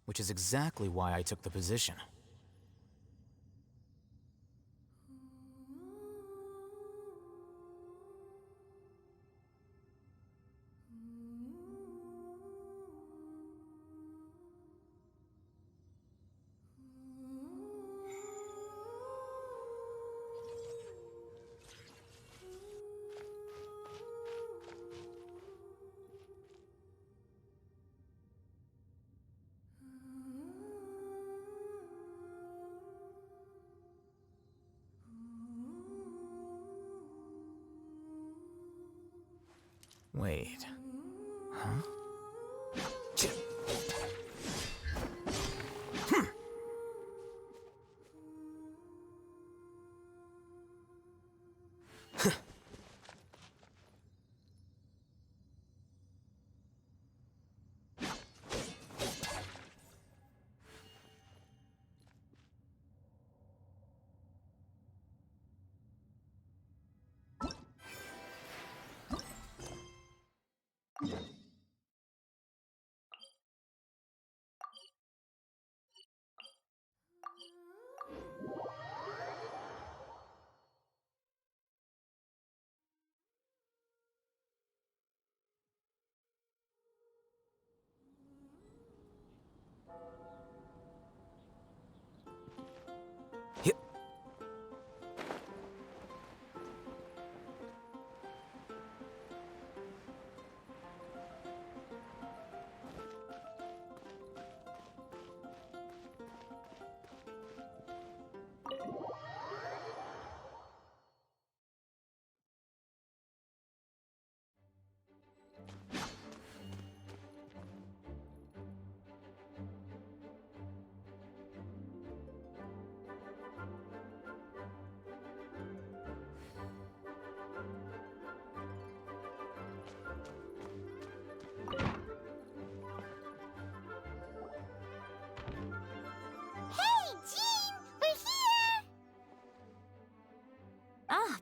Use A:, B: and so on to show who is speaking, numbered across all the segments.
A: which is exactly why I took the position. Wait. Huh?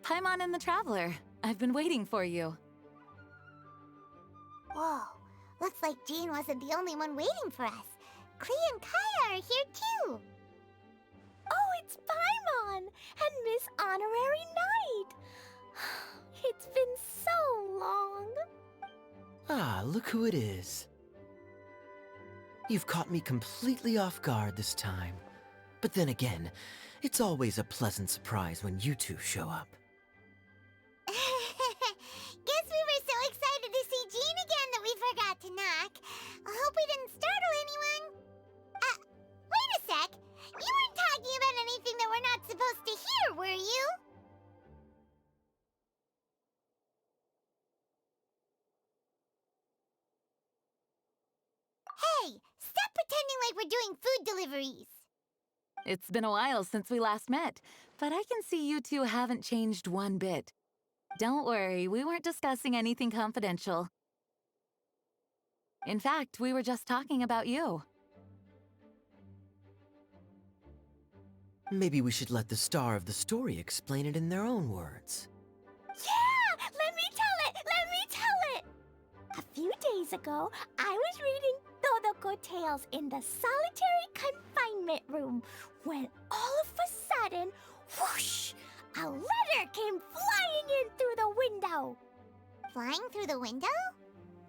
B: Paimon and the Traveler. I've been waiting for you.
C: Whoa, looks like Jean wasn't the only one waiting for us. Klee and Kaya are here too.
D: Oh, it's Paimon and Miss Honorary Knight. It's been so long.
E: Ah, look who it is. You've caught me completely off guard this time. But then again, it's always a pleasant surprise when you two show up.
C: Guess we were so excited to see Jean again that we forgot to knock. I hope we didn't startle anyone. Wait a sec. You weren't talking about anything that we're not supposed to hear, were you? Hey, stop pretending like we're doing food deliveries.
B: It's been a while since we last met, but I can see you two haven't changed one bit. Don't worry, we weren't discussing anything confidential. In fact, we were just talking about you.
E: Maybe we should let the star of the story explain it in their own words.
D: Yeah! Let me tell it! Let me tell it! A few days ago, I was reading Todoko Tales in the solitary confinement room when all of a sudden, whoosh! A letter came flying in through the window.
C: Flying through the window?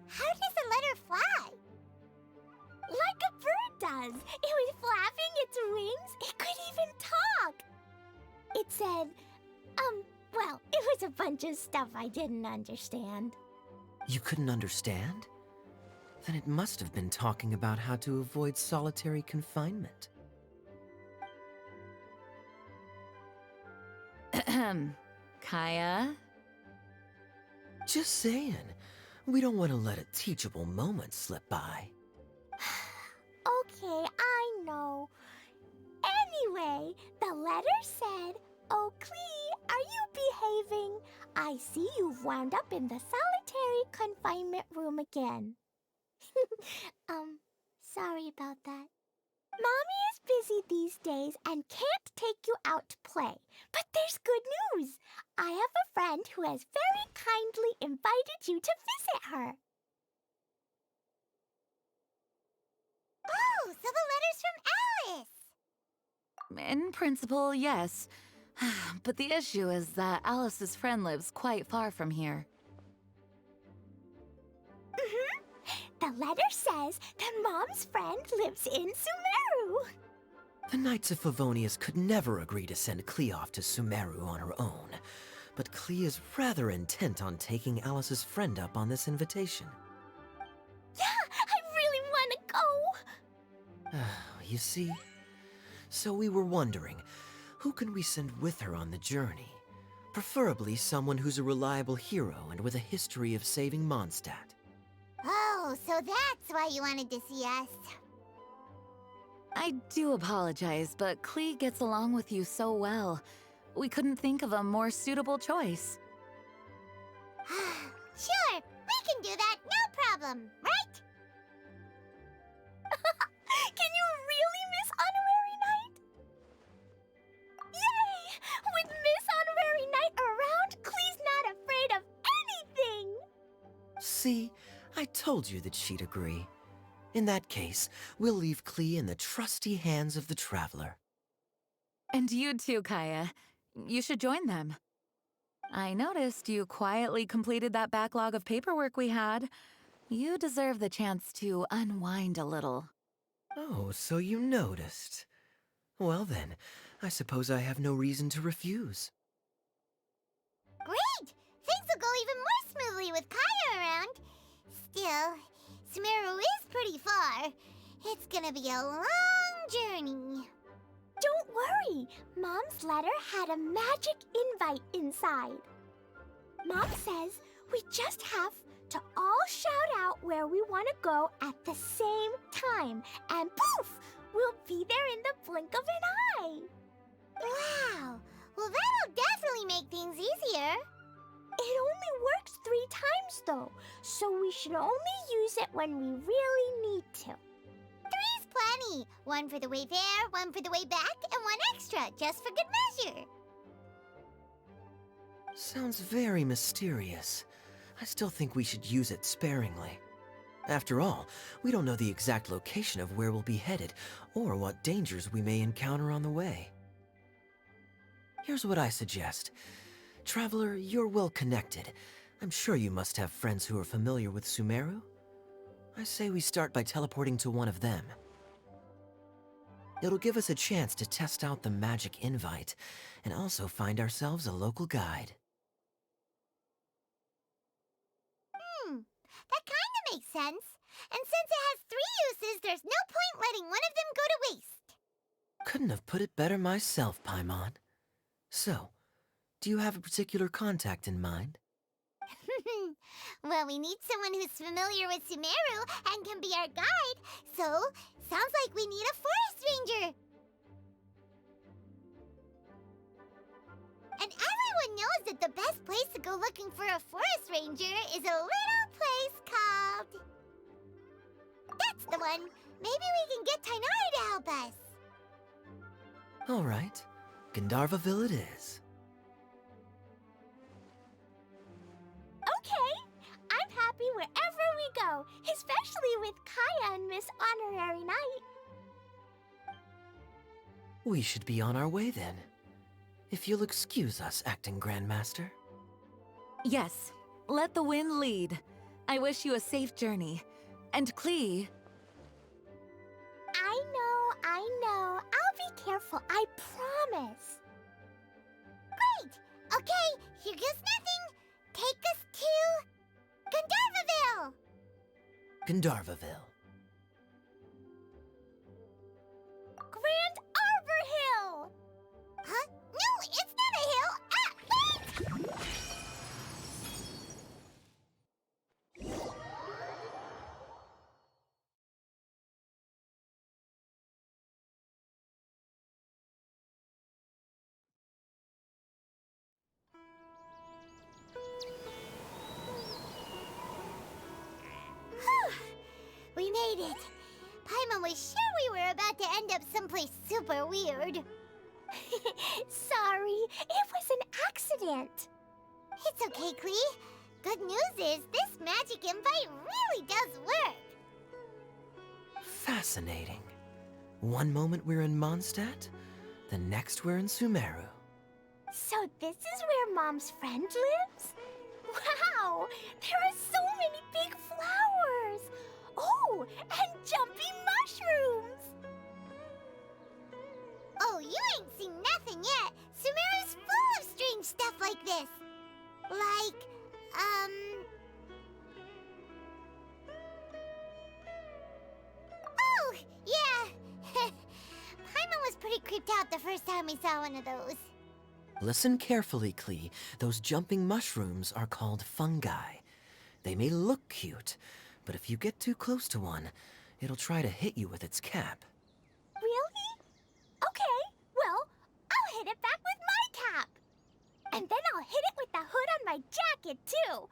C: How does a letter fly?
D: Like a bird does. It was flapping its wings. It could even talk. It said, well, it was a bunch of stuff I didn't understand.
E: You couldn't understand? Then it must have been talking about how to avoid solitary confinement.
B: Kaya?
E: Just saying. We don't want to let a teachable moment slip by.
D: Okay, I know. Anyway, the letter said, "Oh, Klee, are you behaving? I see you've wound up in the solitary confinement room again." Sorry about that. Mommy is busy these days and can't take you out to play. But there's good news. I have a friend who has very kindly invited you to visit her.
C: Oh, so the
B: In principle, yes. But the issue is that Alice's friend lives quite far from here.
D: The letter says that Mom's friend lives in Sumeru.
E: The Knights of Favonius could never agree to send Klee off to Sumeru on her own, but Klee is rather intent on taking Alice's friend up on this invitation.
D: Yeah, I really want to go.
E: You see? So we were wondering, who can we send with her on the journey? Preferably someone who's a reliable hero and with a history of saving Mondstadt.
C: Oh, so that's why you wanted to see us.
B: I do apologize, but Klee gets along with you so well. We couldn't think of a more suitable choice.
C: Sure, we can do that, no problem, right?
D: Can you really Miss Honorary Knight? Yay! With Miss Honorary Knight around, Klee's not afraid of anything!
E: See? I told you that she'd agree. In that case, we'll leave Klee in the trusty hands of the Traveler.
B: And you too, Kaya. You should join them. I noticed you quietly completed that backlog of paperwork we had. You deserve the chance to unwind a little.
E: Oh, so you noticed. Well then, I suppose I have no reason to refuse.
C: Great! Things will go even more smoothly with Kaya around. Still, Sumeru is pretty far. It's gonna be a long journey.
D: Don't worry, Mom's letter had a magic invite inside. Mom says we just have to all shout out where we want to go at the same time, and poof, we'll be there in the blink of an eye.
C: Wow! Well, that'll definitely make things easier.
D: It only works 3 times though, so we should only use it when we really need to.
C: 3's plenty. 1 for the way there, 1 for the way back, and 1 extra, just for good measure.
E: Sounds very mysterious. I still think we should use it sparingly. After all, we don't know the exact location of where we'll be headed, or what dangers we may encounter on the way. Here's what I suggest. Traveler, you're well connected. I'm sure you must have friends who are familiar with Sumeru. I say we start by teleporting to one of them. It'll give us a chance to test out the magic invite, and also find ourselves a local guide.
C: That kinda makes sense. And since it has 3 uses, there's no point letting one of them go to waste.
E: Couldn't have put it better myself, Paimon. So, do you have a particular contact in mind?
C: Well, we need someone who's familiar with Sumeru and can be our guide, so sounds like we need a forest ranger. And everyone knows that the best place to go looking for a forest ranger is a little place called... That's the one! Maybe we can get Tainari to help us.
E: All right, Gandharvaville it is.
D: Okay, I'm happy wherever we go, especially with Kaya and Miss Honorary Knight.
E: We should be on our way then. If you'll excuse us, Acting Grandmaster.
B: Yes, let the wind lead. I wish you a safe journey. And Klee...
D: I know. I'll be careful, I promise.
C: Great! Okay, here goes nothing. Take us to... Gandharvaville!
E: Gandharvaville.
D: Grand Arbor Hill!
C: Huh? No, it's not a hill! Ah, wait! We made it. Paimon was sure we were about to end up someplace super weird.
D: Sorry, it was an accident.
C: It's okay, Klee. Good news is this magic invite really does work.
E: Fascinating. One moment we're in Mondstadt, Then next we're in Sumeru.
D: So this is where Mom's friend lives? Wow! There are so many big flowers! Oh, and jumping mushrooms!
C: Oh, you ain't seen nothing yet. Sumeru's full of strange stuff like this. Like, Oh, yeah. Paimon was pretty creeped out the first time we saw one of those.
E: Listen carefully, Klee. Those jumping mushrooms are called fungi. They may look cute, but if you get too close to one, it'll try to hit you with its cap.
D: Really? Okay, well, I'll hit it back with my cap. And then I'll hit it with the hood on my jacket, too.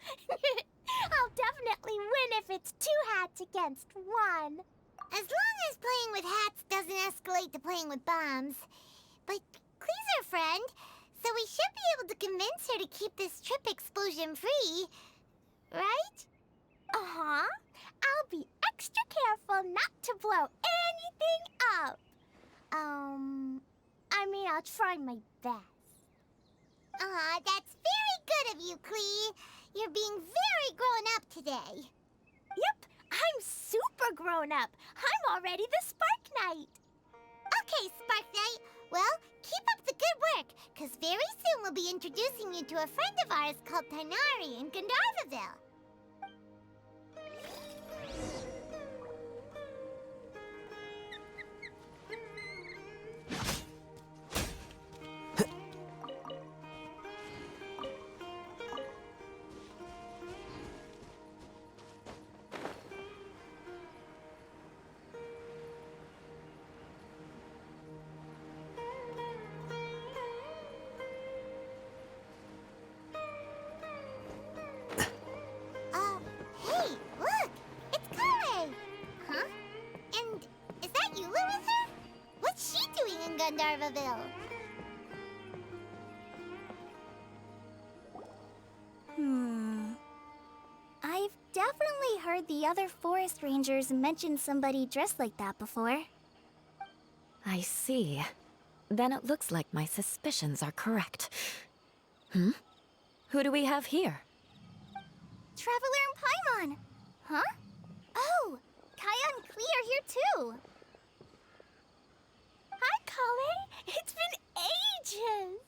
D: I'll definitely win if it's 2 hats against 1.
C: As long as playing with hats doesn't escalate to playing with bombs. But Klee's our friend, so we should be able to convince her to keep this trip explosion-free. Right?
D: Uh-huh. I'll be extra careful not to blow anything up. I mean, I'll try my best.
C: Aw, that's very good of you, Klee. You're being very grown up today.
D: Yep, I'm super grown up. I'm already the Spark Knight.
C: Okay, Spark Knight. Well, keep up the good work, because very soon we'll be introducing you to a friend of ours called Tighnari in Gandharvaville. Hey, look! It's Kare! Huh? And is that Eula with her? What's she doing in Gandharvaville?
D: I've definitely heard the other forest rangers mention somebody dressed like that before.
B: I see. Then it looks like my suspicions are correct. Who do we have here?
D: Traveler and Paimon! Huh? Oh, Kaya and Klee are here too! Hi, Kale! It's been ages!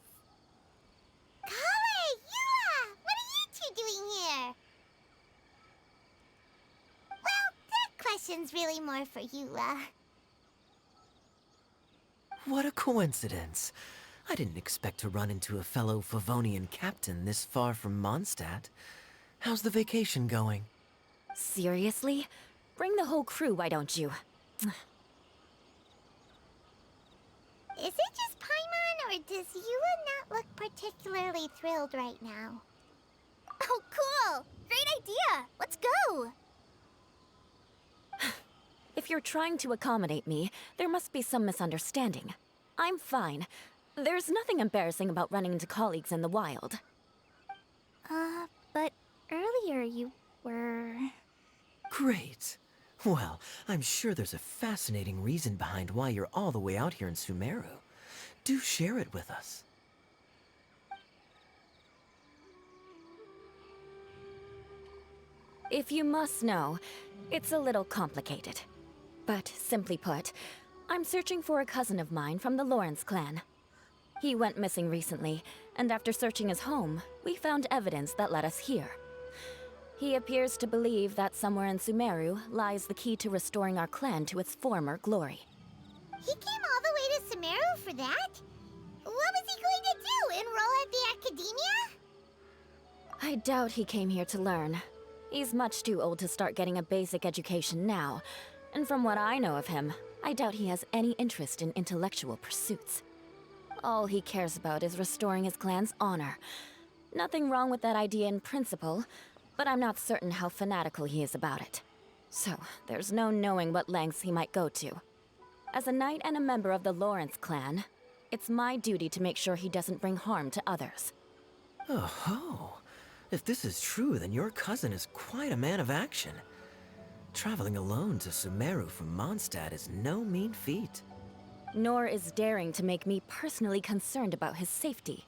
C: Kare! Eula! What are you two doing here? Well, that question's really more for Eula.
E: What a coincidence. I didn't expect to run into a fellow Favonian captain this far from Mondstadt. How's the vacation going?
B: Seriously? Bring the whole crew, why don't you?
C: Is it just Paimon, or does Eula not look particularly thrilled right now?
D: Oh, cool! Great idea! Let's go!
B: If you're trying to accommodate me, there must be some misunderstanding. I'm fine. There's nothing embarrassing about running into colleagues in the wild.
D: But earlier you were...
E: Great. Well, I'm sure there's a fascinating reason behind why you're all the way out here in Sumeru. Do share it with us.
B: If you must know, it's a little complicated. But simply put, I'm searching for a cousin of mine from the Lawrence clan. He went missing recently, and after searching his home, we found evidence that led us here. He appears to believe that somewhere in Sumeru lies the key to restoring our clan to its former glory.
C: He came all the way to Sumeru for that? What was he going to do, enroll at the academia?
B: I doubt he came here to learn. He's much too old to start getting a basic education now, and from what I know of him, I doubt he has any interest in intellectual pursuits. All he cares about is restoring his clan's honor. Nothing wrong with that idea in principle, but I'm not certain how fanatical he is about it. So, there's no knowing what lengths he might go to. As a knight and a member of the Lawrence clan, it's my duty to make sure he doesn't bring harm to others.
E: Oh-ho. If this is true, then your cousin is quite a man of action. Traveling alone to Sumeru from Mondstadt is no mean feat.
F: nor is daring to make me personally concerned about his safety.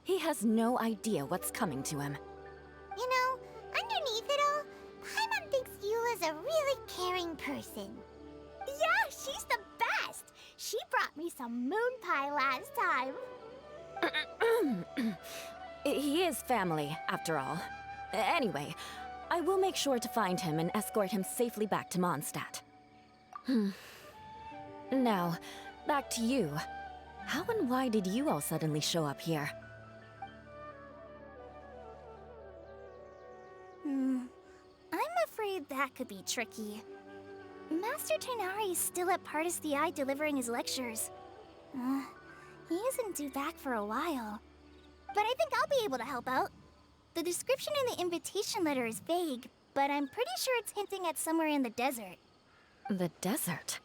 F: He has no idea what's coming to him.
C: You know, underneath it all, Paimon thinks Eula's a really caring person.
D: Yeah, she's the best! She brought me some moon pie last time.
F: He is family, after all. Anyway, I will make sure to find him and escort him safely back to Mondstadt. Now, back to you. How and why did you all suddenly show up here?
D: I'm afraid that could be tricky. Master Tighnari is still at Partis the Eye delivering his lectures. He isn't due back for a while. But I think I'll be able to help out. The description in the invitation letter is vague, but I'm pretty sure it's hinting at somewhere in the desert.
F: The desert?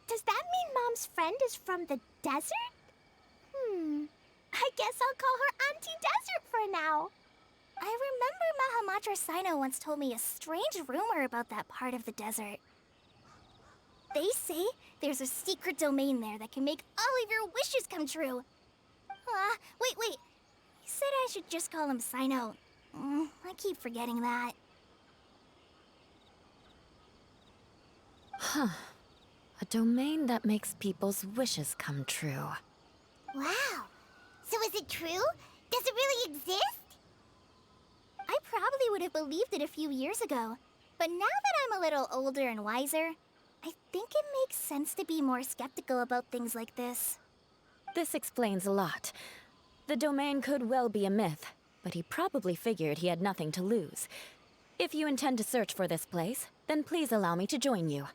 D: Does that mean Mom's friend is from the desert? I guess I'll call her Auntie Desert for now. I remember Mahamatra Sino once told me a strange rumor about that part of the desert. They say there's a secret domain there that can make all of your wishes come true. Wait. He said I should just call him Sino. I keep forgetting that.
F: A domain that makes people's wishes come true.
C: Wow. So is it true? Does it really exist?
D: I probably would have believed it a few years ago. But now that I'm a little older and wiser, I think it makes sense to be more skeptical about things like this.
F: This explains a lot. The domain could well be a myth, but he probably figured he had nothing to lose. If you intend to search for this place, then please allow me to join you.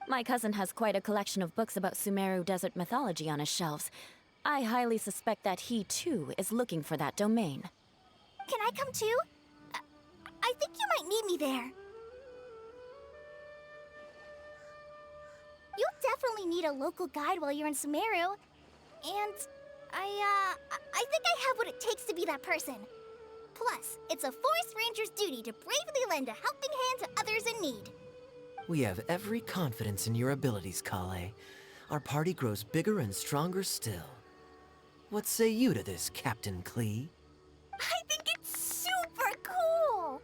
F: My cousin has quite a collection of books about Sumeru desert mythology on his shelves. I highly suspect that he, too, is looking for that domain.
D: Can I come too? I think you might need me there. You'll definitely need a local guide while you're in Sumeru. And I think I have what it takes to be that person. Plus, it's a forest ranger's duty to bravely lend a helping hand to others in need.
E: We have every confidence in your abilities, Kale. Our party grows bigger and stronger still. What say you to this, Captain Klee?
D: I think it's super cool!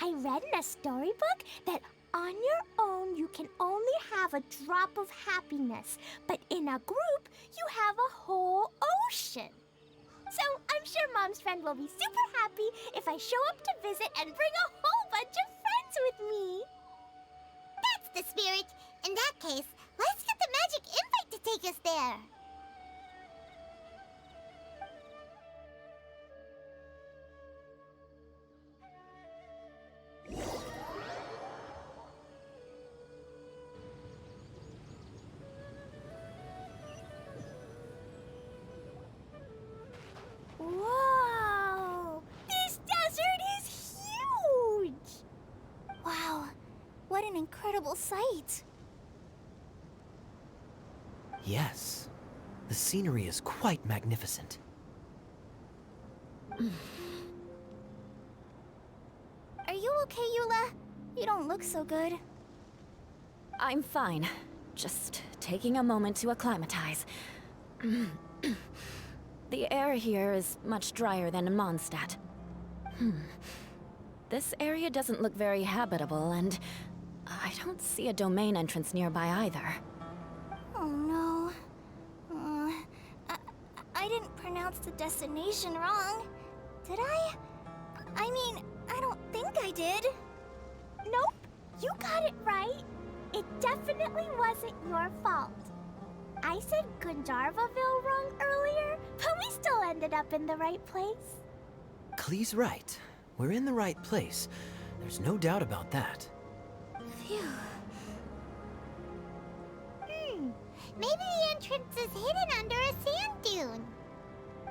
D: I read in a storybook that on your own you can only have a drop of happiness, but in a group you have a whole ocean. So I'm sure Mom's friend will be super happy if I show up to visit and bring a whole bunch of friends with me.
C: That's the spirit. In that case, let's get the magic invite to take us there.
D: Whoa! This desert is huge! Wow, what an incredible sight.
E: Yes. The scenery is quite magnificent.
D: Are you okay, Eula? You don't look so good.
F: I'm fine. Just taking a moment to acclimatize. The air here is much drier than in Mondstadt. This area doesn't look very habitable, and I don't see a domain entrance nearby either.
D: Oh no. I didn't pronounce the destination wrong. Did I? I mean, I don't think I did. Nope, you got it right. It definitely wasn't your fault. I said Gunjarvaville wrong earlier, but we still ended up in the right place.
E: Klee's right. We're in the right place. There's no doubt about that.
D: Phew.
C: Maybe the entrance is hidden under a sand dune.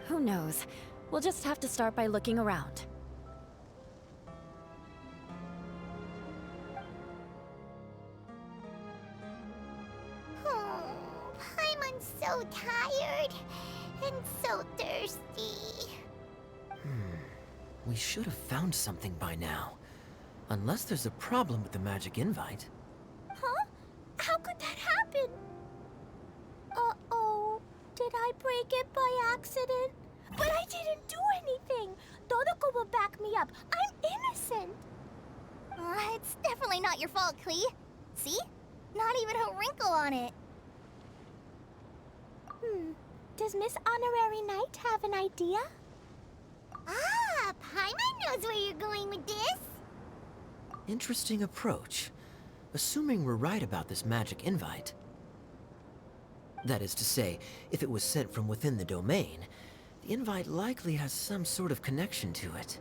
F: Who knows? We'll just have to start by looking around.
C: Paimon's so tired and so thirsty.
E: We should have found something by now. Unless there's a problem with the magic invite.
D: Huh? How could that happen? Uh-oh. Did I break it by accident? But I didn't do anything. Todoko will back me up. I'm innocent.
C: It's definitely not your fault, Klee. See? Not even a wrinkle on it.
D: Does Miss Honorary Knight have an idea?
C: Ah, Paimon knows where you're going with this.
E: Interesting approach. Assuming we're right about this magic invite. That is to say, if it was sent from within the domain, the invite likely has some sort of connection to it.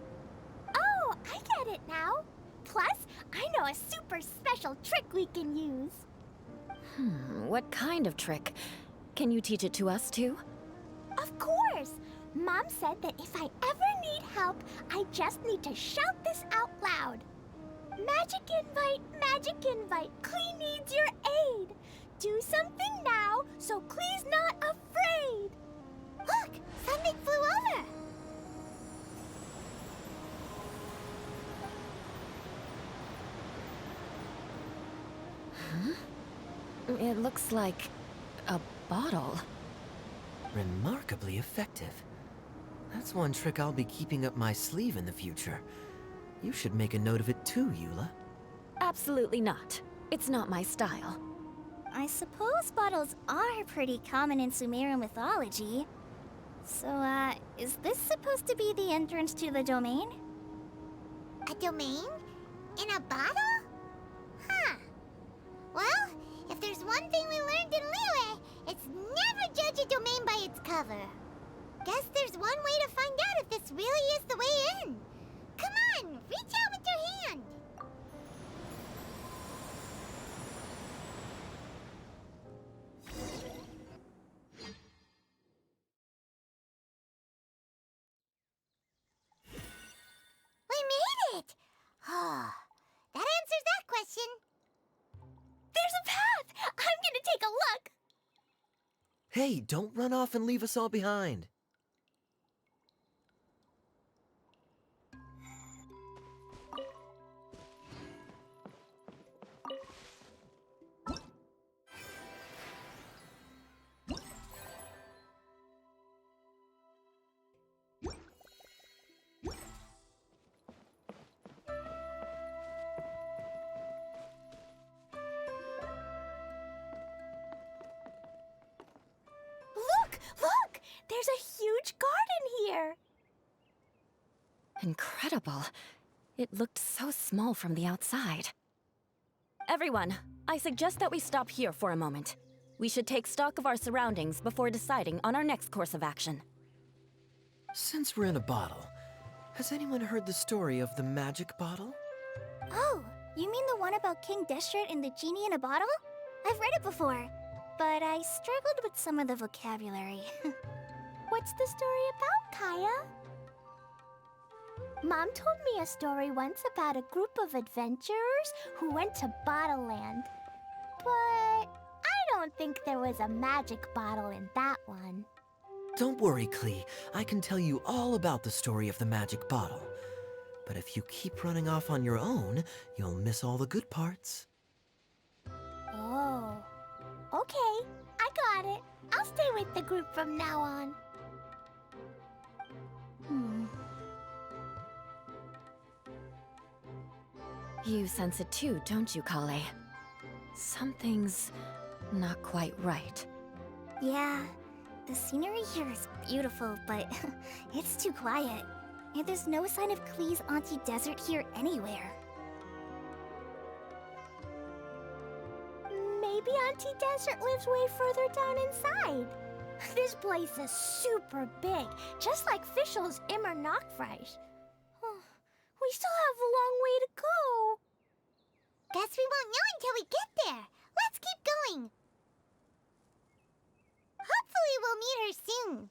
D: Oh, I get it now. Plus, I know a super special trick we can use.
F: What kind of trick? Can you teach it to us too?
D: Of course! Mom said that if I ever need help, I just need to shout this out loud. Magic invite, Klee needs your aid. Do something now, so Klee's not afraid.
C: Look, something flew over.
F: It looks like a bottle.
E: Remarkably effective. That's one trick I'll be keeping up my sleeve in the future. You should make a note of it too, Eula.
F: Absolutely not. It's not my style.
C: I suppose bottles are pretty common in Sumerian mythology. So, is this supposed to be the entrance to the domain? A domain? In a bottle? Huh. Well, if there's one thing we learned in Liyue, it's never judge a domain by its cover. Guess there's one way to find out if this really is the way in. Come on, reach out with your hand. We made it! Oh, that answers that question.
D: There's a path! I'm gonna take a look!
E: Hey, don't run off and leave us all behind.
D: Look! There's a huge garden here!
F: Incredible. It looked so small from the outside. Everyone, I suggest that we stop here for a moment. We should take stock of our surroundings before deciding on our next course of action.
E: Since we're in a bottle, has anyone heard the story of the magic bottle?
C: Oh, you mean the one about King Deshret and the genie in a bottle? I've read it before, but I struggled with some of the vocabulary.
D: What's the story about, Kaya? Mom told me a story once about a group of adventurers who went to Bottle Land. But I don't think there was a magic bottle in that one.
E: Don't worry, Klee. I can tell you all about the story of the magic bottle. But if you keep running off on your own, you'll miss all the good parts.
D: Oh. Okay, I got it. I'll stay with the group from now on.
F: You sense it too, don't you, Kale? Something's not quite right.
C: Yeah, the scenery here is beautiful, but it's too quiet. And there's no sign of Klee's Auntie Desert here anywhere.
D: Maybe Auntie Desert lives way further down inside. This place is super big, just like Fischl's Immer Nachtreich. We still have a long way to go.
C: Guess we won't know until we get there. Let's keep going. Hopefully we'll meet her soon.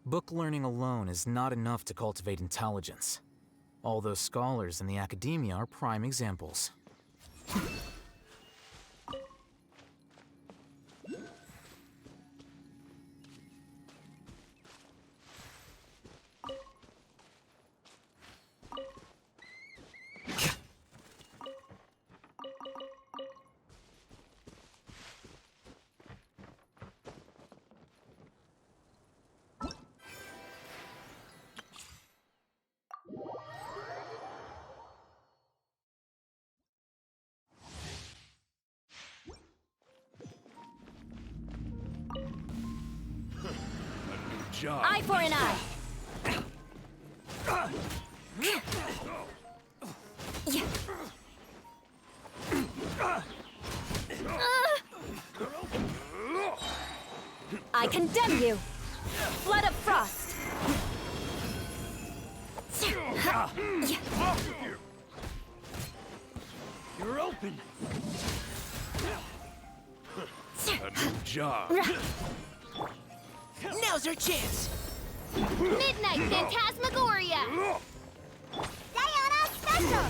A: Book learning alone is not enough to cultivate intelligence. All those scholars in the academia are prime examples.
F: Eye for an eye. I condemn you. Flood of frost.
G: You're open. A new job.
E: Now's our chance!
C: Midnight Phantasmagoria! Sayonara Special!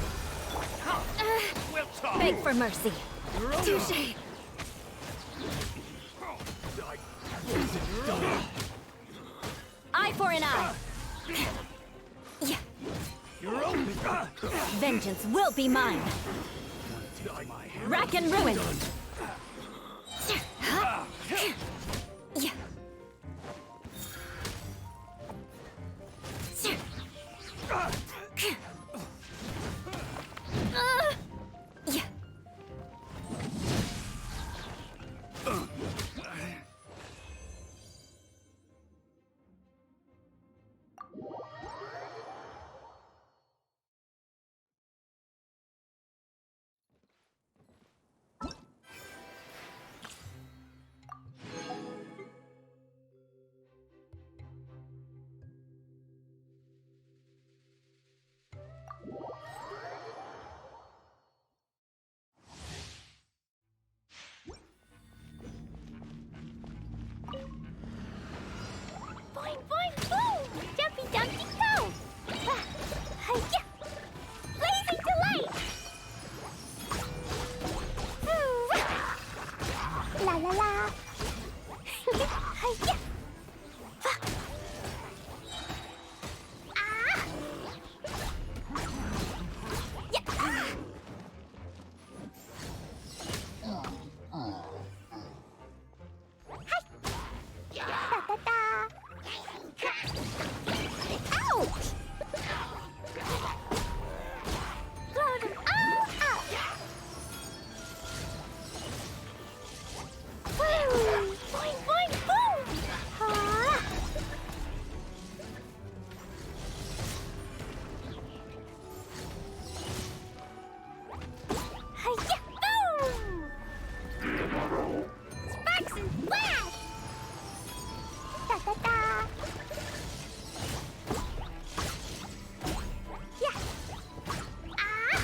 G: We'll talk.
F: Beg for mercy.
B: Touché.
F: Eye for an eye.
G: You're open.
F: Vengeance will be mine. Rack and ruin.
D: Boing, boing, boom! Jumpy, dumpty, go! Hi-ya! Blazing delight! La la la! Hi-ya! Ah! Yeah! Da-da-da! Ouch! Blow them all out! Woo! Boing, boing, boom! Ah! Hi-ya! Boom! Sparks and flash! Da-da-da! Yeah! Ah!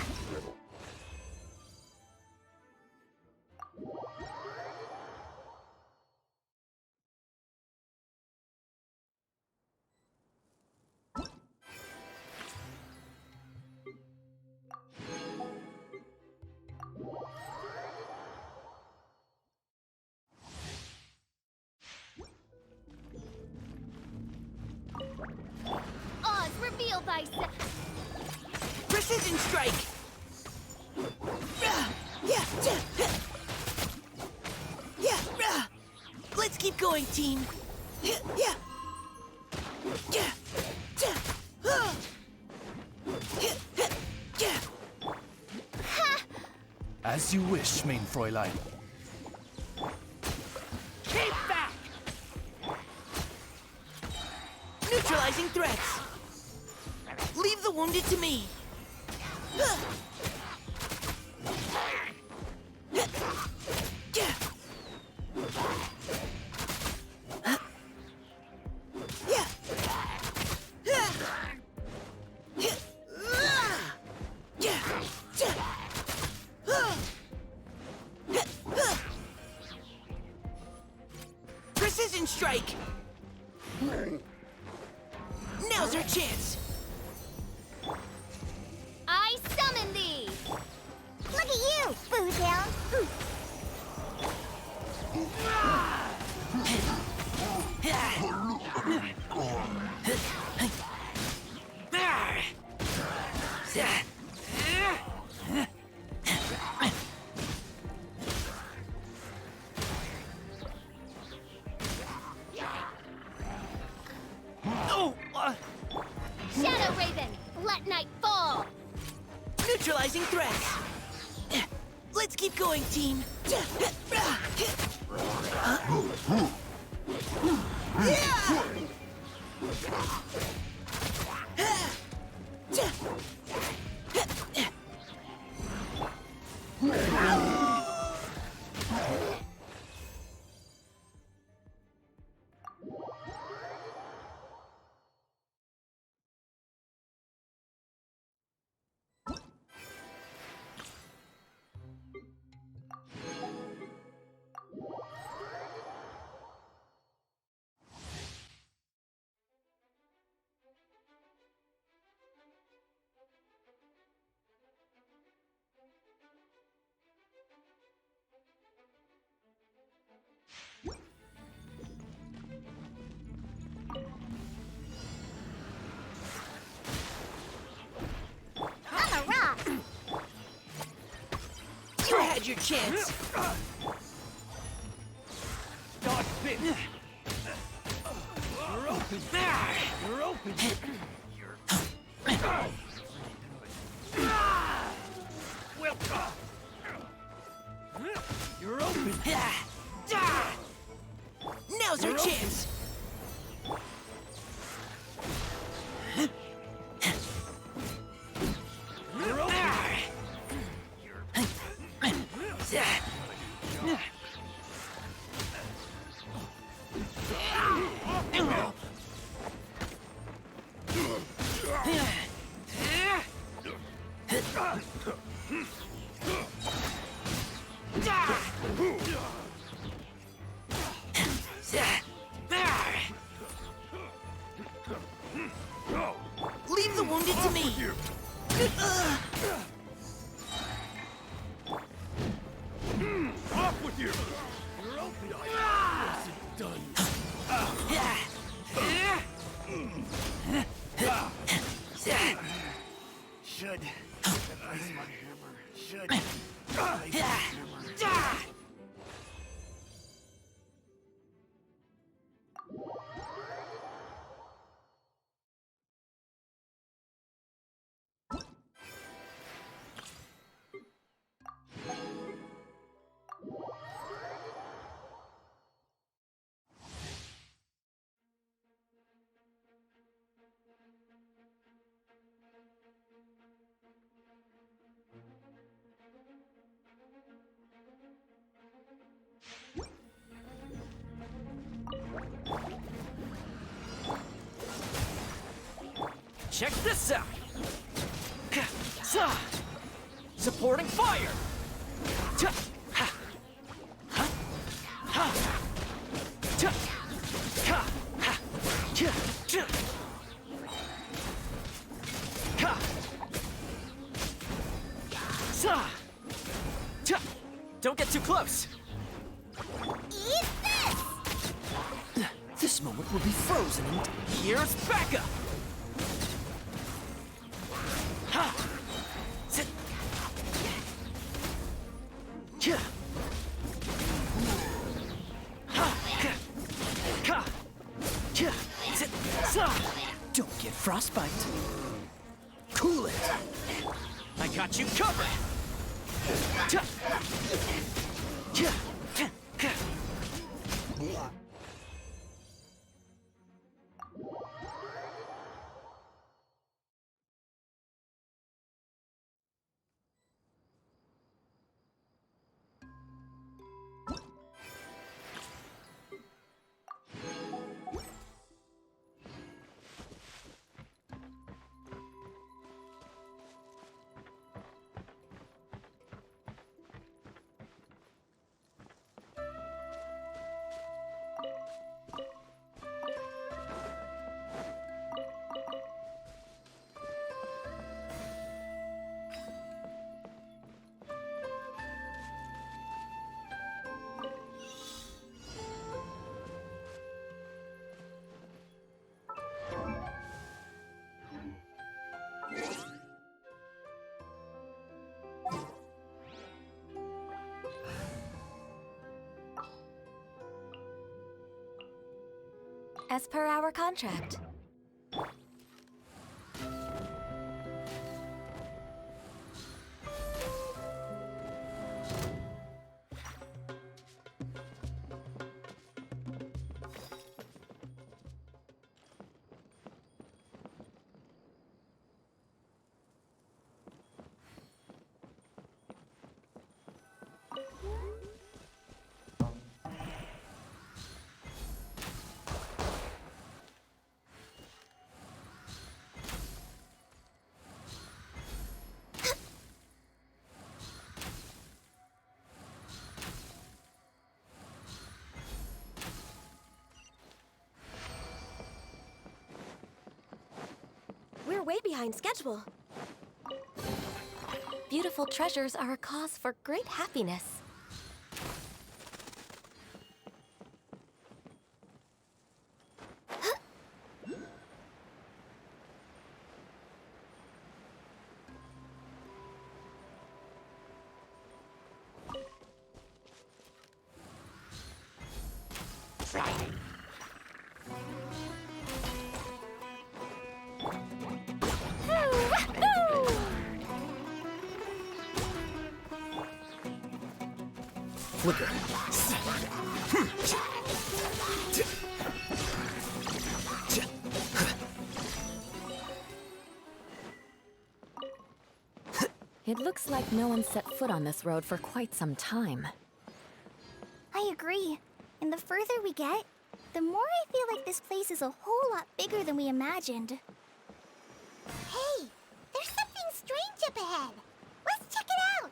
C: Oz revealed thyself!
E: Precision strike! Let's keep going, team!
G: As you wish, main Fräulein.
E: Keep back! Neutralizing threats! Leave the wounded to me! Precision strike! Now's our chance!
D: I summon thee!
C: Look at you, Foodhound.
D: Shadow Raven, let night fall!
E: Neutralizing threats! Let's keep going, team!
C: I'm a rock.
E: You had your chance!
G: Dodge spin! You're open! You're open! Well, you're open!
E: Now's our chance!
G: You're open!
E: Leave the wounded to me!
G: Off with you! You're open! What's it done? Should ice my hammer. Should ice my hammer.
A: Check this out! Supporting fire! Don't get too close!
C: Eat this!
E: This moment will be frozen in...
A: Here's backup!
E: Don't get frostbite. Cool it.
A: I got you covered!
F: as per our contract.
H: We're way behind schedule.
F: Beautiful treasures are a cause for great happiness.
A: Flicker.
F: It looks like no one set foot on this road for quite some time.
D: I agree. And the further we get, the more I feel like this place is a whole lot bigger than we imagined.
C: Hey, there's something strange up ahead. Let's check it out.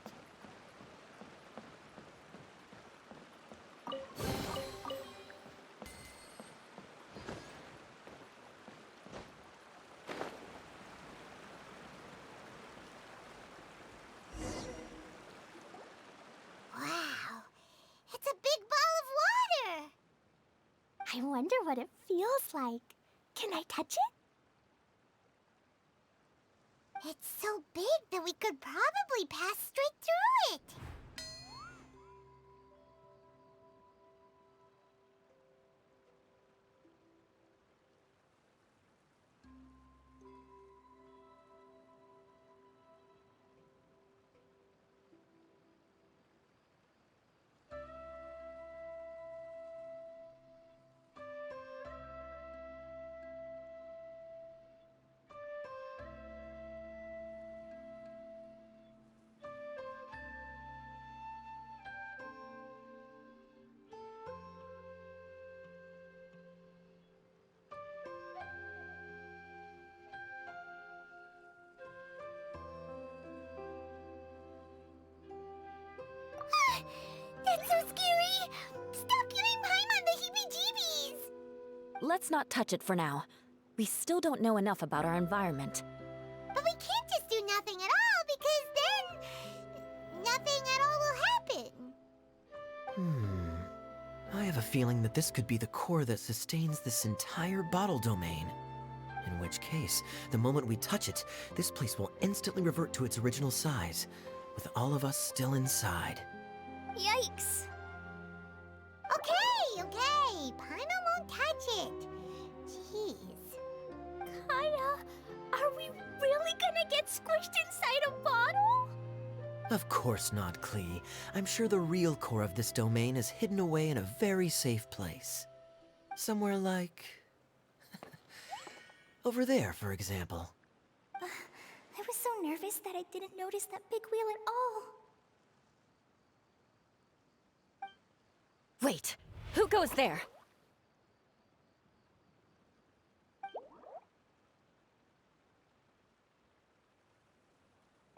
C: Wow, it's a big ball of water.
D: I wonder what it feels like. Can I touch it?
C: It's so big that we could probably pass straight through it. That's so scary! Stop giving Paimon the heebie-jeebies!
F: Let's not touch it for now. We still don't know enough about our environment.
C: But we can't just do nothing at all, because then nothing at all will happen.
E: I have a feeling that this could be the core that sustains this entire bottle domain. In which case, the moment we touch it, this place will instantly revert to its original size, with all of us still inside.
D: Yikes.
C: Okay. Paimon won't touch it. Jeez.
D: Kaya, are we really gonna get squished inside a bottle?
E: Of course not, Klee. I'm sure the real core of this domain is hidden away in a very safe place. Somewhere like... over there, for example.
D: I was so nervous that I didn't notice that big wheel at all.
F: Wait, who goes there?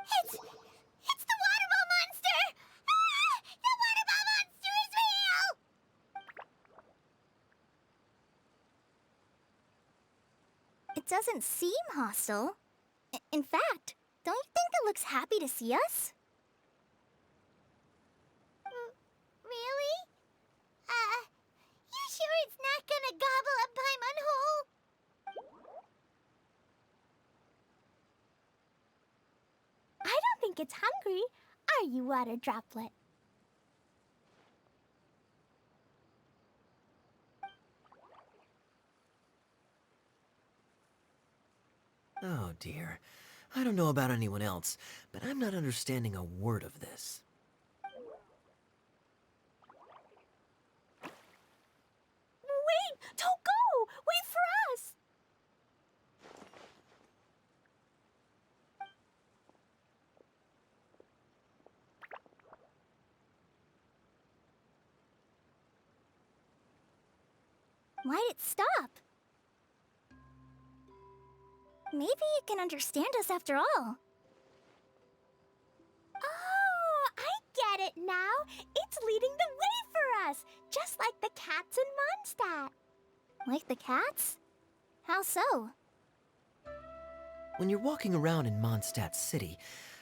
C: It's the water ball monster! Ah! The water ball monster is real!
D: It doesn't seem hostile. In fact, don't you think it looks happy to see us?
C: Really? You sure it's not gonna gobble up Paimon whole?
D: I don't think it's hungry. Are you, water droplet?
E: Oh dear. I don't know about anyone else, but I'm not understanding a word of this.
D: Wait! Don't go! Wait for us! Why'd it stop? Maybe it can understand us after all. Oh, I get it now. It's leading the way for us, just like the cats in Mondstadt. Like the cats? How so?
E: When you're walking around in Mondstadt City,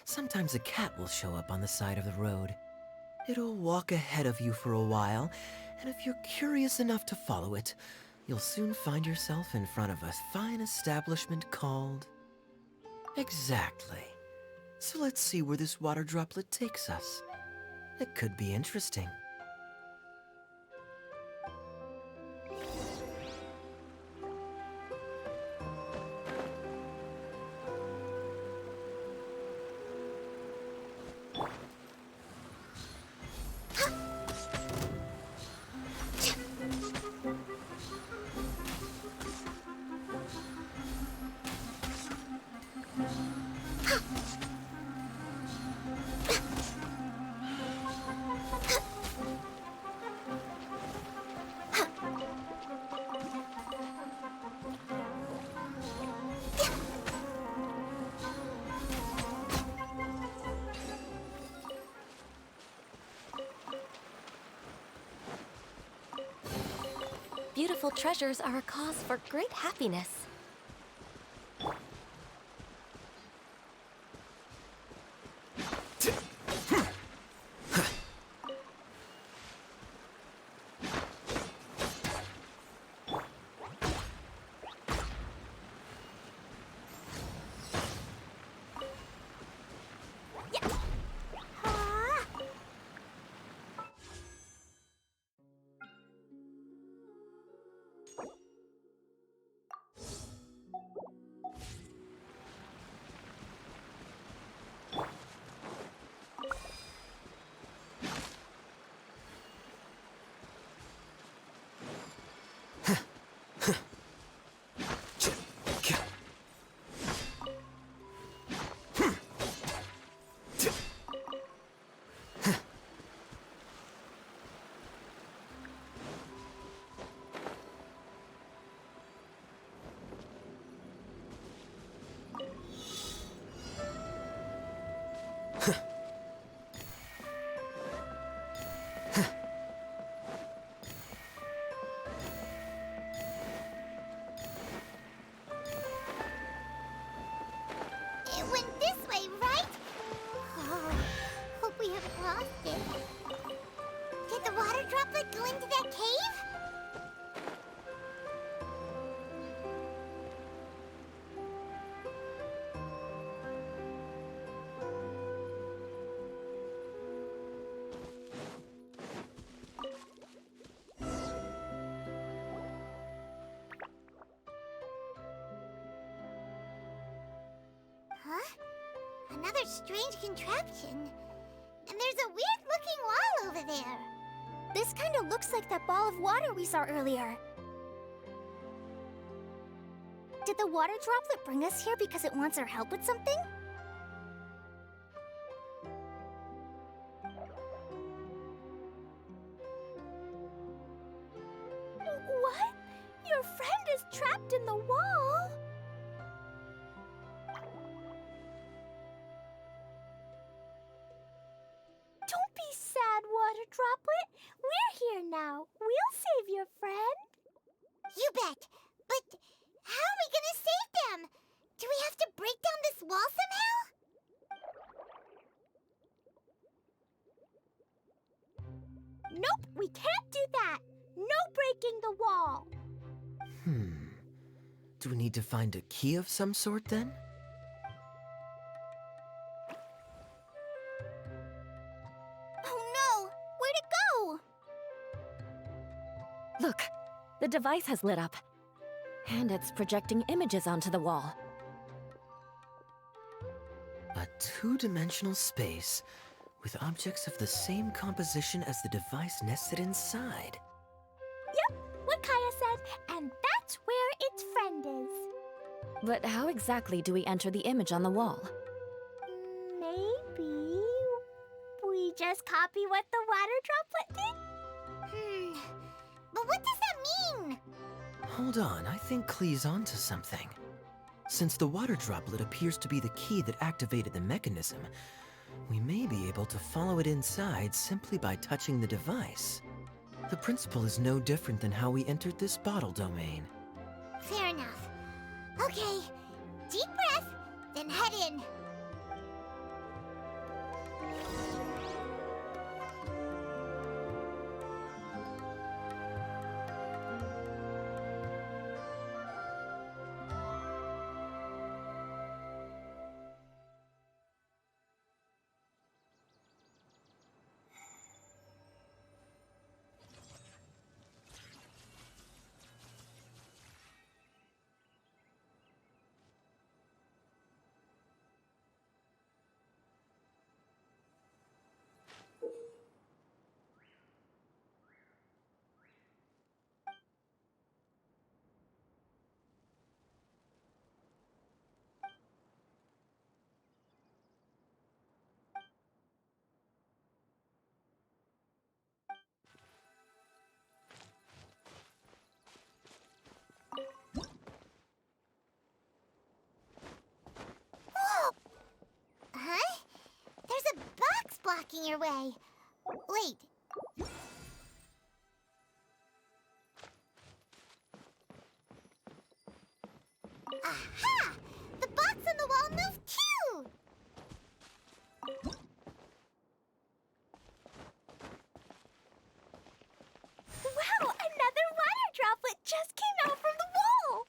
E: sometimes a cat will show up on the side of the road. It'll walk ahead of you for a while, and if you're curious enough to follow it, you'll soon find yourself in front of a fine establishment called... Exactly. So let's see where this water droplet takes us. It could be interesting.
H: Beautiful treasures are a cause for great happiness.
C: It went this way, right? Oh, hope we haven't lost it. Did the water droplet go into that cave? Huh? Another strange contraption. And there's a weird-looking wall over there.
D: This kind of looks like that ball of water we saw earlier. Did the water droplet bring us here because it wants our help with something? What? Your friend is trapped in the wall? Don't be sad, Water Droplet. We're here now. We'll save your friend.
C: You bet. But how are we gonna save them? Do we have to break down this wall somehow?
D: Nope, we can't do that. No breaking the wall.
E: Do we need to find a key of some sort then?
D: Oh no! Where'd it go?
F: Look, the device has lit up. And it's projecting images onto the wall.
E: A two-dimensional space with objects of the same composition as the device nested inside.
D: Yep, what Kaya said, and that's where its friend is.
F: But how exactly do we enter the image on the wall?
D: Maybe we just copy what the water droplet did?
C: But what does that mean?
E: Hold on, I think Klee's onto something. Since the water droplet appears to be the key that activated the mechanism, we may be able to follow it inside simply by touching the device. The principle is no different than how we entered this bottle domain.
C: Fair enough. Okay, deep breath, then head in. Huh? There's a box blocking your way. Wait. Aha! The box on the wall moved too!
D: Wow, another water droplet just came out from the wall!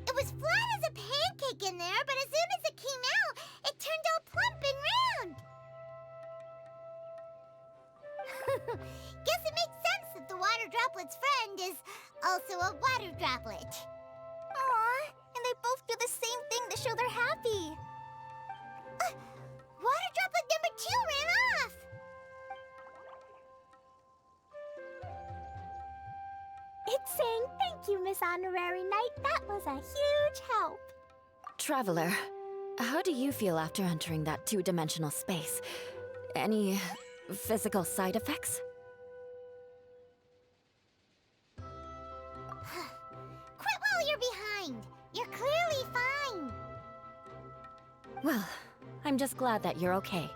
C: It was flat as a pancake in there, but as soon as it came out, it turned all plump and round. Guess it makes sense that the water droplet's friend is also a water droplet.
D: Aw, and they both do the same thing to show they're happy.
C: Water droplet number 2 ran off.
D: It's saying thank you, Miss Honorary Knight. That was a huge help.
F: Traveler, how do you feel after entering that two-dimensional space? Any physical side effects?
C: Quit while you're behind. You're clearly fine.
F: Well, I'm just glad that you're okay.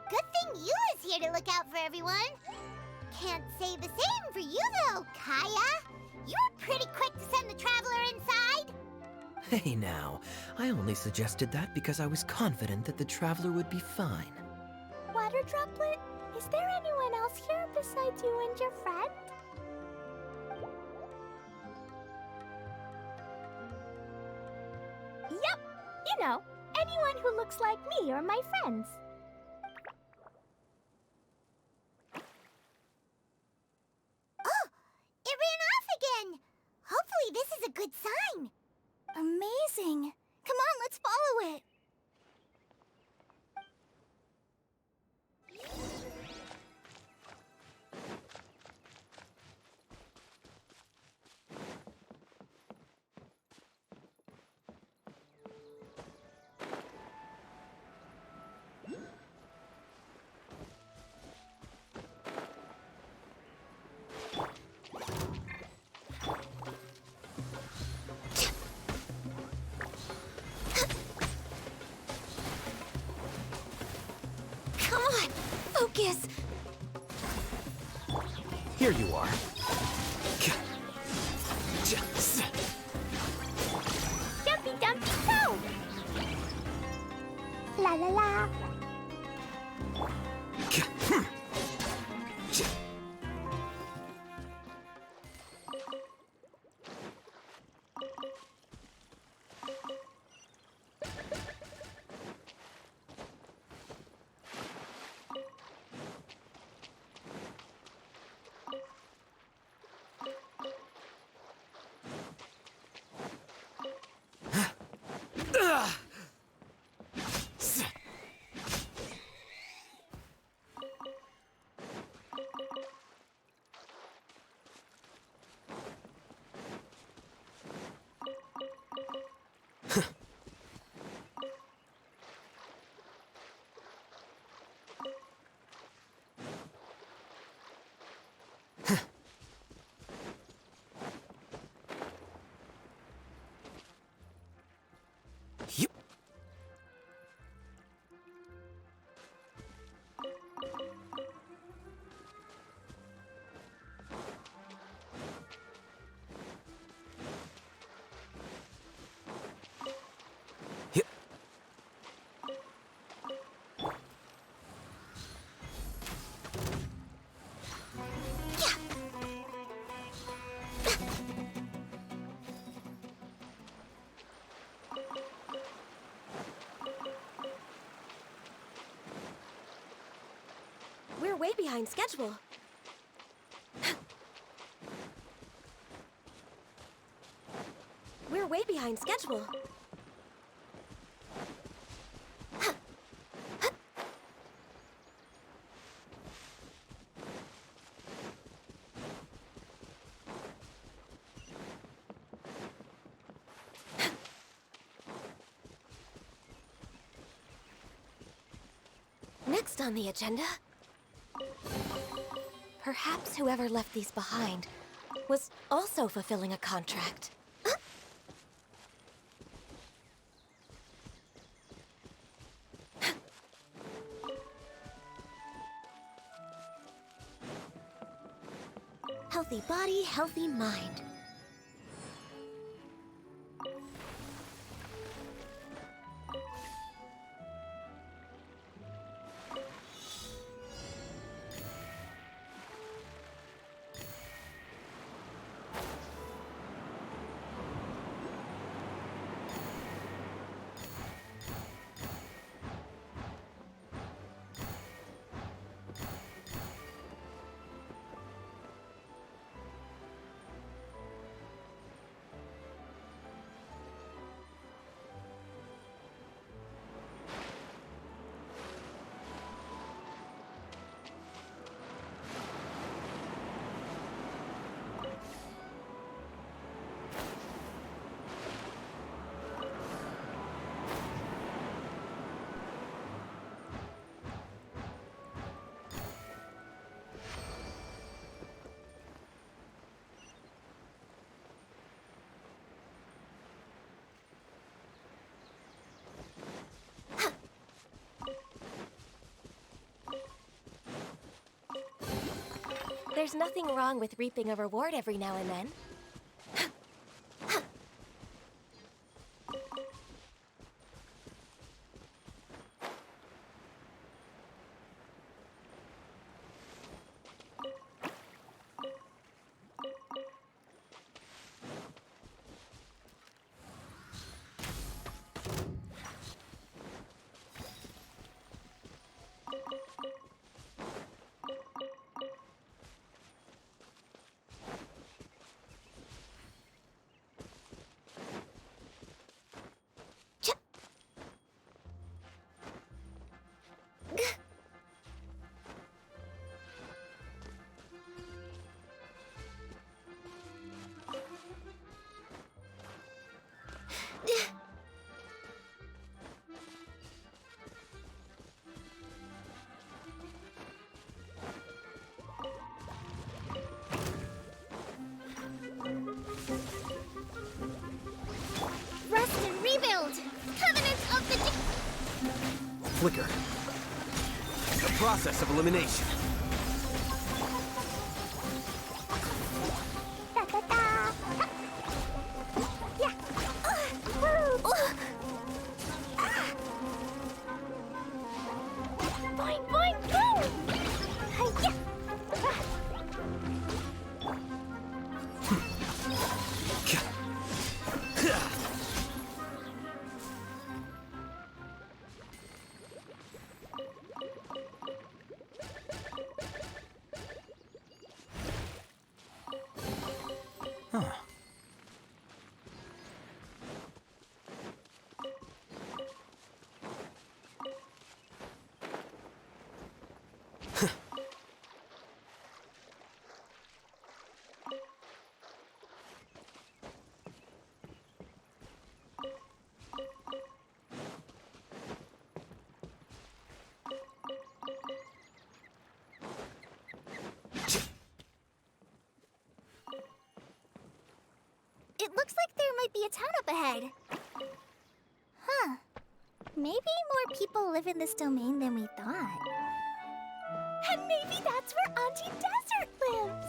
C: Good thing you is here to look out for everyone. Can't say the same for you though, Kaya. You were pretty quick to send the traveler inside.
E: Hey now, I only suggested that because I was confident that the traveler would be fine.
D: Water droplet, is there anyone else here besides you and your friend? Yep, you know, anyone who looks like me or my friends.
C: Oh, it ran off again. Hopefully this is a good sign.
D: Amazing. Come on, let's follow it.
H: Come on, focus.
A: Here you are.
D: Jumpy dumpy go! La la la.
E: Yep. Yep.
H: We're way behind schedule. We're way behind schedule. Next on the agenda, perhaps whoever left these behind was also fulfilling a contract. Healthy body, healthy mind. There's nothing wrong with reaping a reward every now and then.
C: Rest and rebuild! Covenant of the...
G: Flicker. The process of elimination.
D: Da-da-da. Yeah. Boing, boing, boom! Hi-ya. might be a town up ahead. Huh. Maybe more people live in this domain than we thought. And maybe that's where Auntie Desert lives!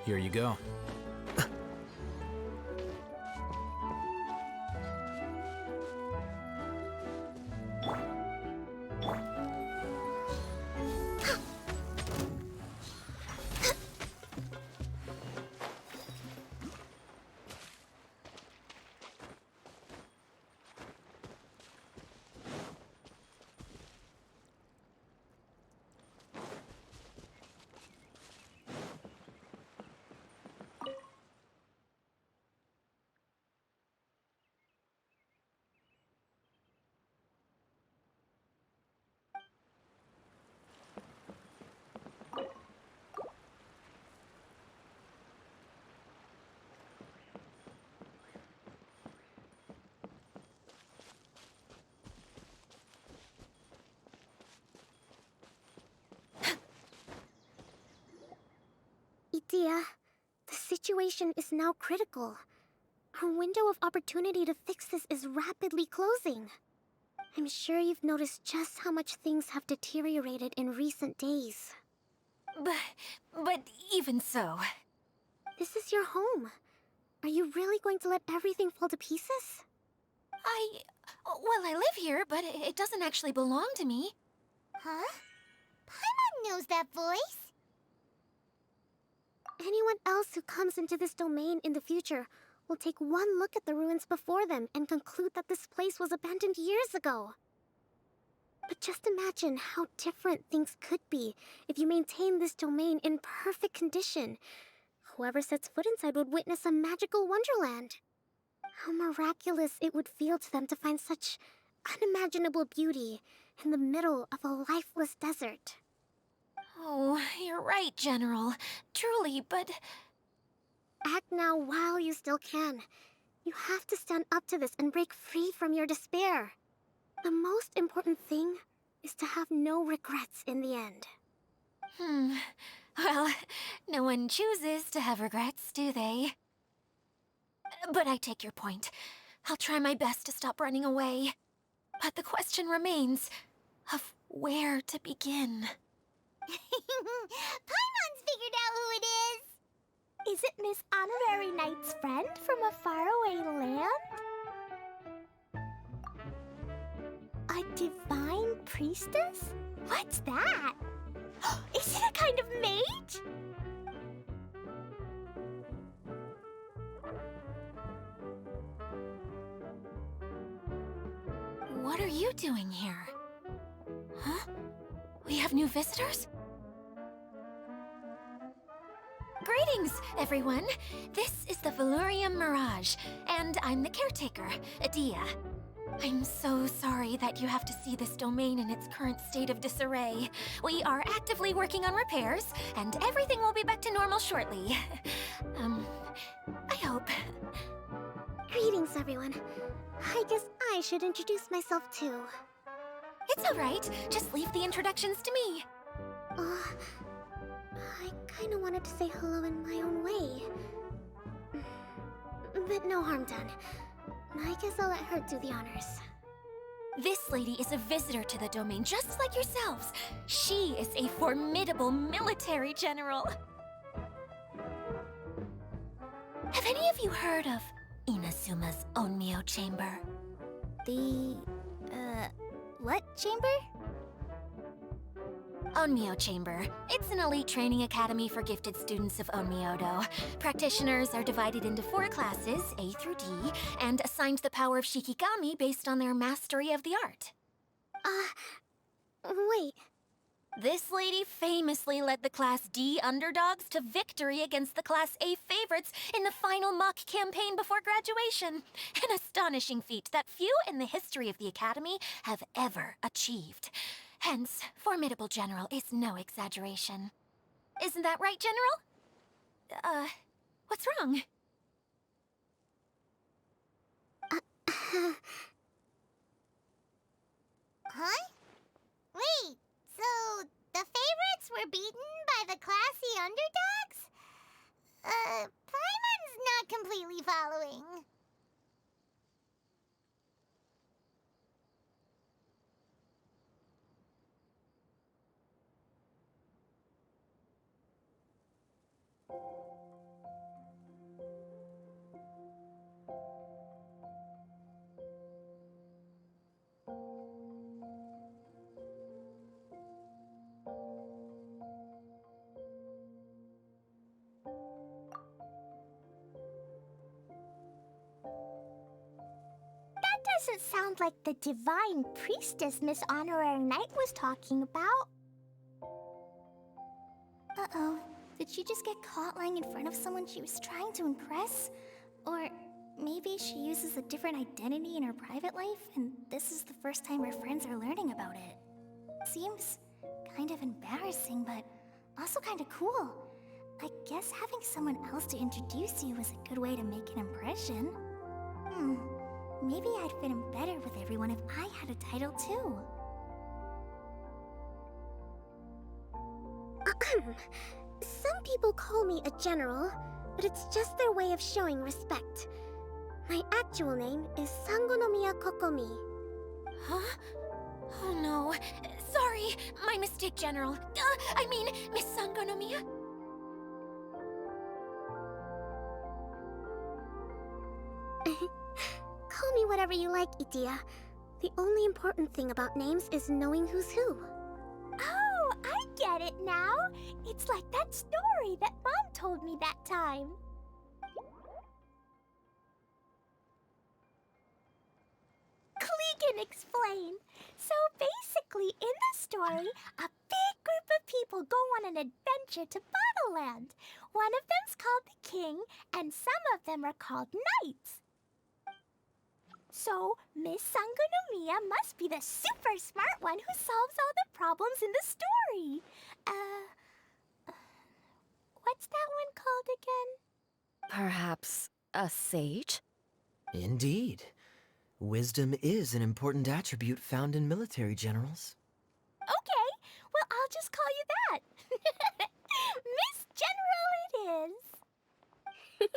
A: Here you go.
D: Idea, the situation is now critical. Our window of opportunity to fix this is rapidly closing. I'm sure you've noticed just how much things have deteriorated in recent days.
H: But even so...
D: This is your home. Are you really going to let everything fall to pieces?
H: Well, I live here, but it doesn't actually belong to me.
C: Huh? Paimon knows that voice.
D: Anyone else who comes into this domain in the future will take one look at the ruins before them and conclude that this place was abandoned years ago. But just imagine how different things could be if you maintain this domain in perfect condition. Whoever sets foot inside would witness a magical wonderland. How miraculous it would feel to them to find such unimaginable beauty in the middle of a lifeless desert.
H: Oh, you're right, General. Truly, but...
D: Act now while you still can. You have to stand up to this and break free from your despair. The most important thing is to have no regrets in the end.
H: Well, no one chooses to have regrets, do they? But I take your point. I'll try my best to stop running away. But the question remains of where to begin.
C: Paimon's figured out who it is!
D: Is it Miss Honorary Knight's friend from a faraway land? A divine priestess? What's that? Is it a kind of mage?
H: What are you doing here? Huh? We have new visitors? Greetings, everyone! This is the Valurium Mirage, and I'm the caretaker, Adia. I'm so sorry that you have to see this domain in its current state of disarray. We are actively working on repairs, and everything will be back to normal shortly. I hope.
D: Greetings, everyone. I guess I should introduce myself too.
H: It's alright, just leave the introductions to me.
D: I kinda wanted to say hello in my own way. But no harm done. I guess I'll let her do the honors.
H: This lady is a visitor to the domain, just like yourselves. She is a formidable military general. Have any of you heard of Inazuma's Onmyo Chamber?
D: The... what chamber?
H: Onmyo Chamber. It's an elite training academy for gifted students of Onmyodo. Practitioners are divided into 4 classes, A through D, and assigned the power of Shikigami based on their mastery of the art.
D: Wait.
H: This lady famously led the Class D underdogs to victory against the Class A favorites in the final mock campaign before graduation. An astonishing feat that few in the history of the Academy have ever achieved. Hence, formidable general is no exaggeration. Isn't that right, General? What's wrong?
C: Huh? Wait, so the favorites were beaten by the classy underdogs? Paimon's not completely following.
D: Doesn't sound like the divine priestess Miss Honorary Knight was talking about. Uh-oh. Did she just get caught lying in front of someone she was trying to impress? Or maybe she uses a different identity in her private life, and this is the first time her friends are learning about it. Seems kind of embarrassing, but also kind of cool. I guess having someone else to introduce you was a good way to make an impression. Maybe I'd fit in better with everyone if I had a title too.
I: Some people call me a general, but it's just their way of showing respect. My actual name is Sangonomiya Kokomi.
H: Huh? Oh no. Sorry, my mistake, General. I mean, Miss Sangonomiya.
I: Call me whatever you like, Itia. The only important thing about names is knowing who's who.
D: Oh, I get it now. It's like that story that Mom told me that time. Klee can explain. So basically, in the story, a big group of people go on an adventure to Bottleland. One of them's called the King, and some of them are called Knights. So, Miss Sangonomiya must be the super smart one who solves all the problems in the story. What's that one called again?
F: Perhaps a sage?
E: Indeed. Wisdom is an important attribute found in military generals.
D: Okay, well, I'll just call you that. Miss General it is.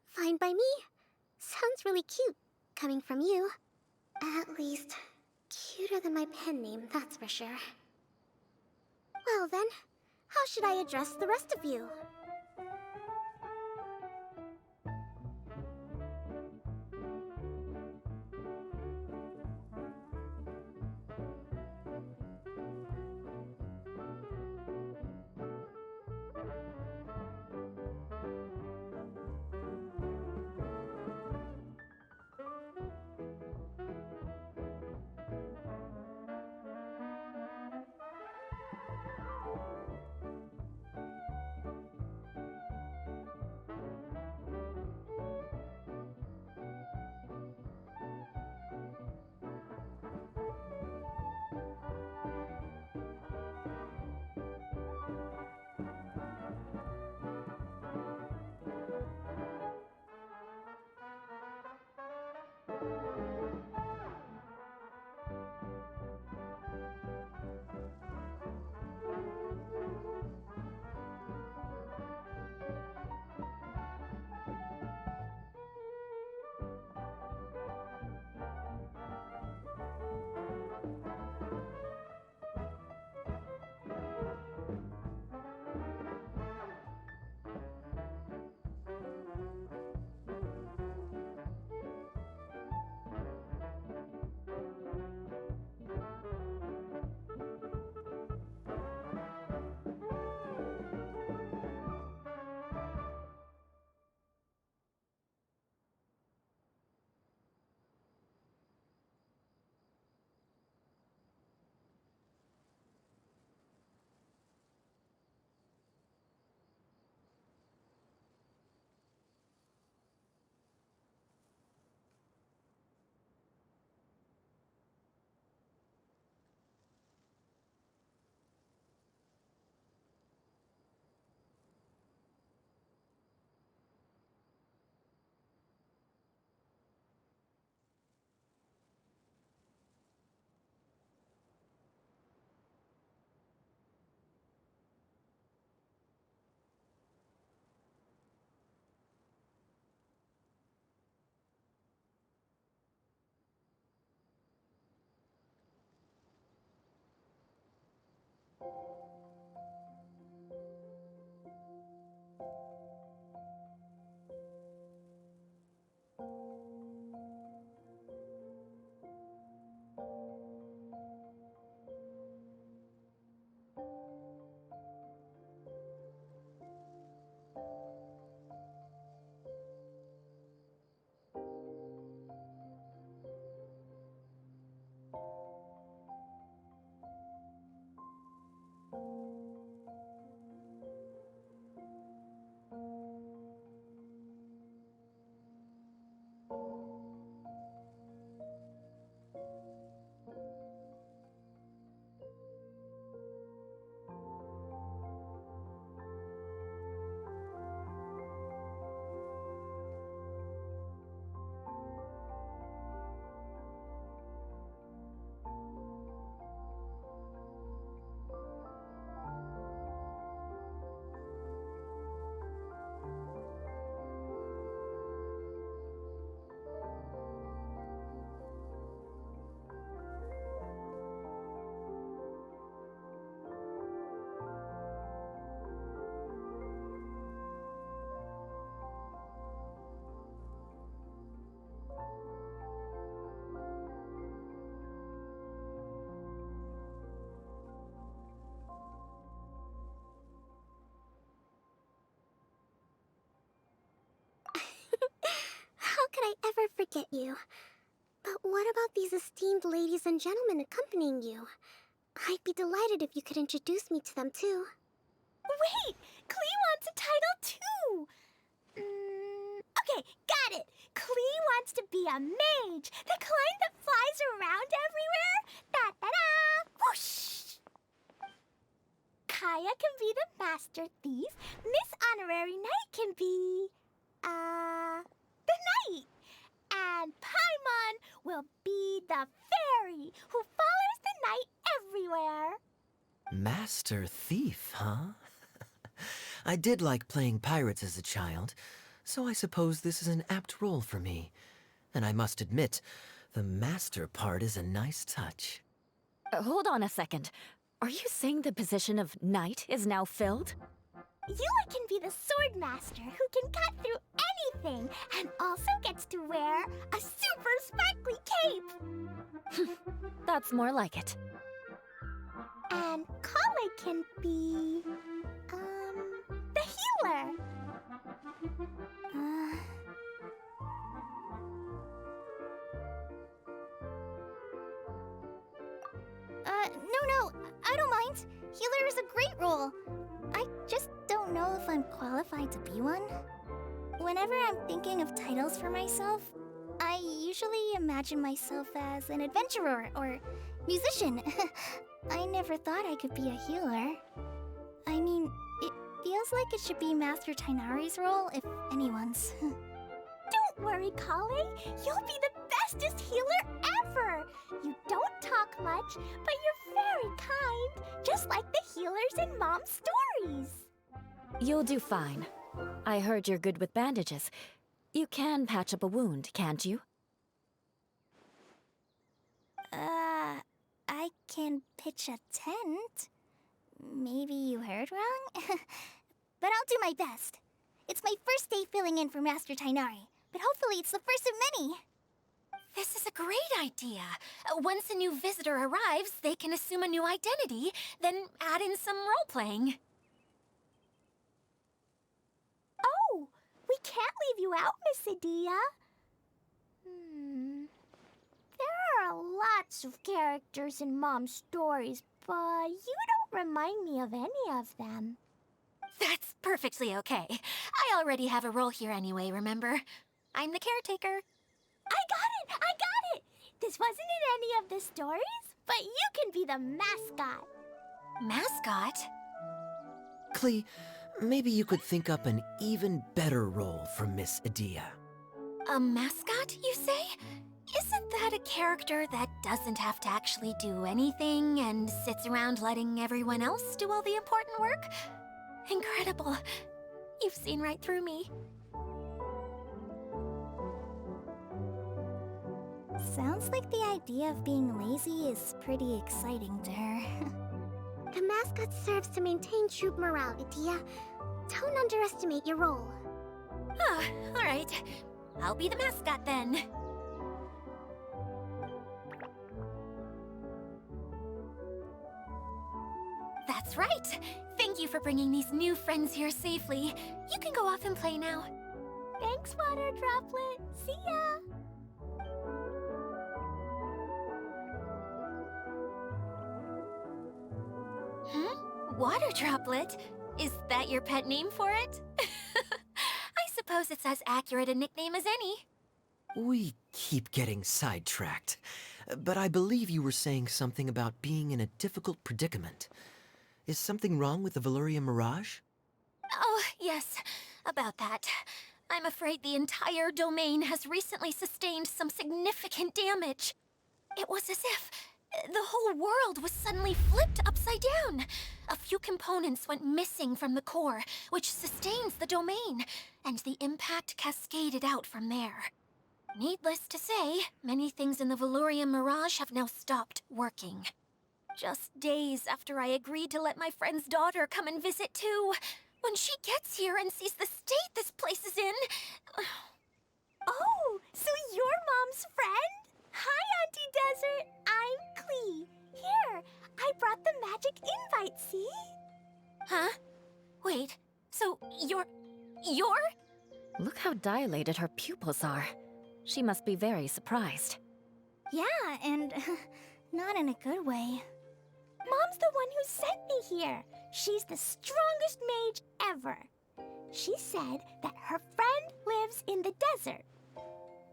I: Fine by me. Sounds really cute, coming from you. At least, cuter than my pen name, that's for sure. Well then, how should I address the rest of you? could I ever forget you? But what about these esteemed ladies and gentlemen accompanying you? I'd be delighted if you could introduce me to them too.
D: Wait! Klee wants a title too! Okay, got it! Klee wants to be a mage! The kind that flies around everywhere! Da-da-da! Whoosh! Kaya can be the master thief. Miss Honorary Knight can be... the knight! And Paimon will be the fairy who follows the knight everywhere.
E: Master Thief, huh? I did like playing pirates as a child, so I suppose this is an apt role for me. And I must admit, the master part is a nice touch.
F: Hold on a second. Are you saying the position of knight is now filled?
D: Yula can be the sword master who can cut through anything and also gets to wear a super sparkly cape.
F: That's more like it.
D: And Kale can be, the healer.
C: No, I don't mind. Healer is a great role. I just don't know if I'm qualified to be one. Whenever I'm thinking of titles for myself, I usually imagine myself as an adventurer or musician. I never thought I could be a healer. I mean, it feels like it should be Master Tainari's role, if anyone's.
D: Don't worry, Kale. You'll be the bestest healer ever. You don't talk much, but you're very kind, just like the healers in Mom's stories.
F: You'll do fine. I heard you're good with bandages. You can patch up a wound, can't you?
C: I can pitch a tent. Maybe you heard wrong? But I'll do my best. It's my first day filling in for Master Tainari, but hopefully it's the first of many.
H: This is a great idea. Once a new visitor arrives, they can assume a new identity, then add in some role-playing.
D: Oh, we can't leave you out, Miss Adia. There are lots of characters in Mom's stories, but you don't remind me of any of them.
H: That's perfectly okay. I already have a role here anyway, remember? I'm the caretaker.
D: I got it! This wasn't in any of the stories, but you can be the mascot.
H: Mascot?
E: Klee, maybe you could think up an even better role for Miss Adia.
H: A mascot, you say? Isn't that a character that doesn't have to actually do anything and sits around letting everyone else do all the important work? Incredible. You've seen right through me.
C: Sounds like the idea of being lazy is pretty exciting to her.
I: The mascot serves to maintain troop morale, Adia. Don't underestimate your role.
H: Ah, all right. I'll be the mascot then. That's right. Thank you for bringing these new friends here safely. You can go off and play now.
D: Thanks, Water Droplet. See ya!
H: Water Droplet? Is that your pet name for it? I suppose it's as accurate a nickname as any.
E: We keep getting sidetracked, but I believe you were saying something about being in a difficult predicament. Is something wrong with the Veluria Mirage?
H: Oh, yes, about that. I'm afraid the entire domain has recently sustained some significant damage. It was as if the whole world was suddenly flipped upside down. A few components went missing from the core, which sustains the domain, and the impact cascaded out from there. Needless to say, many things in the Veluria Mirage have now stopped working. Just days after I agreed to let my friend's daughter come and visit too. When she gets here and sees the state this place is in...
D: Oh, so you're Mom's friend? Hi, Auntie Desert. I'm Klee. Here, I brought the magic invite, see?
H: Huh? Wait, so you're...
F: Look how dilated her pupils are. She must be very surprised.
D: Yeah, and not in a good way. Mom's the one who sent me here. She's the strongest mage ever. She said that her friend lives in the desert.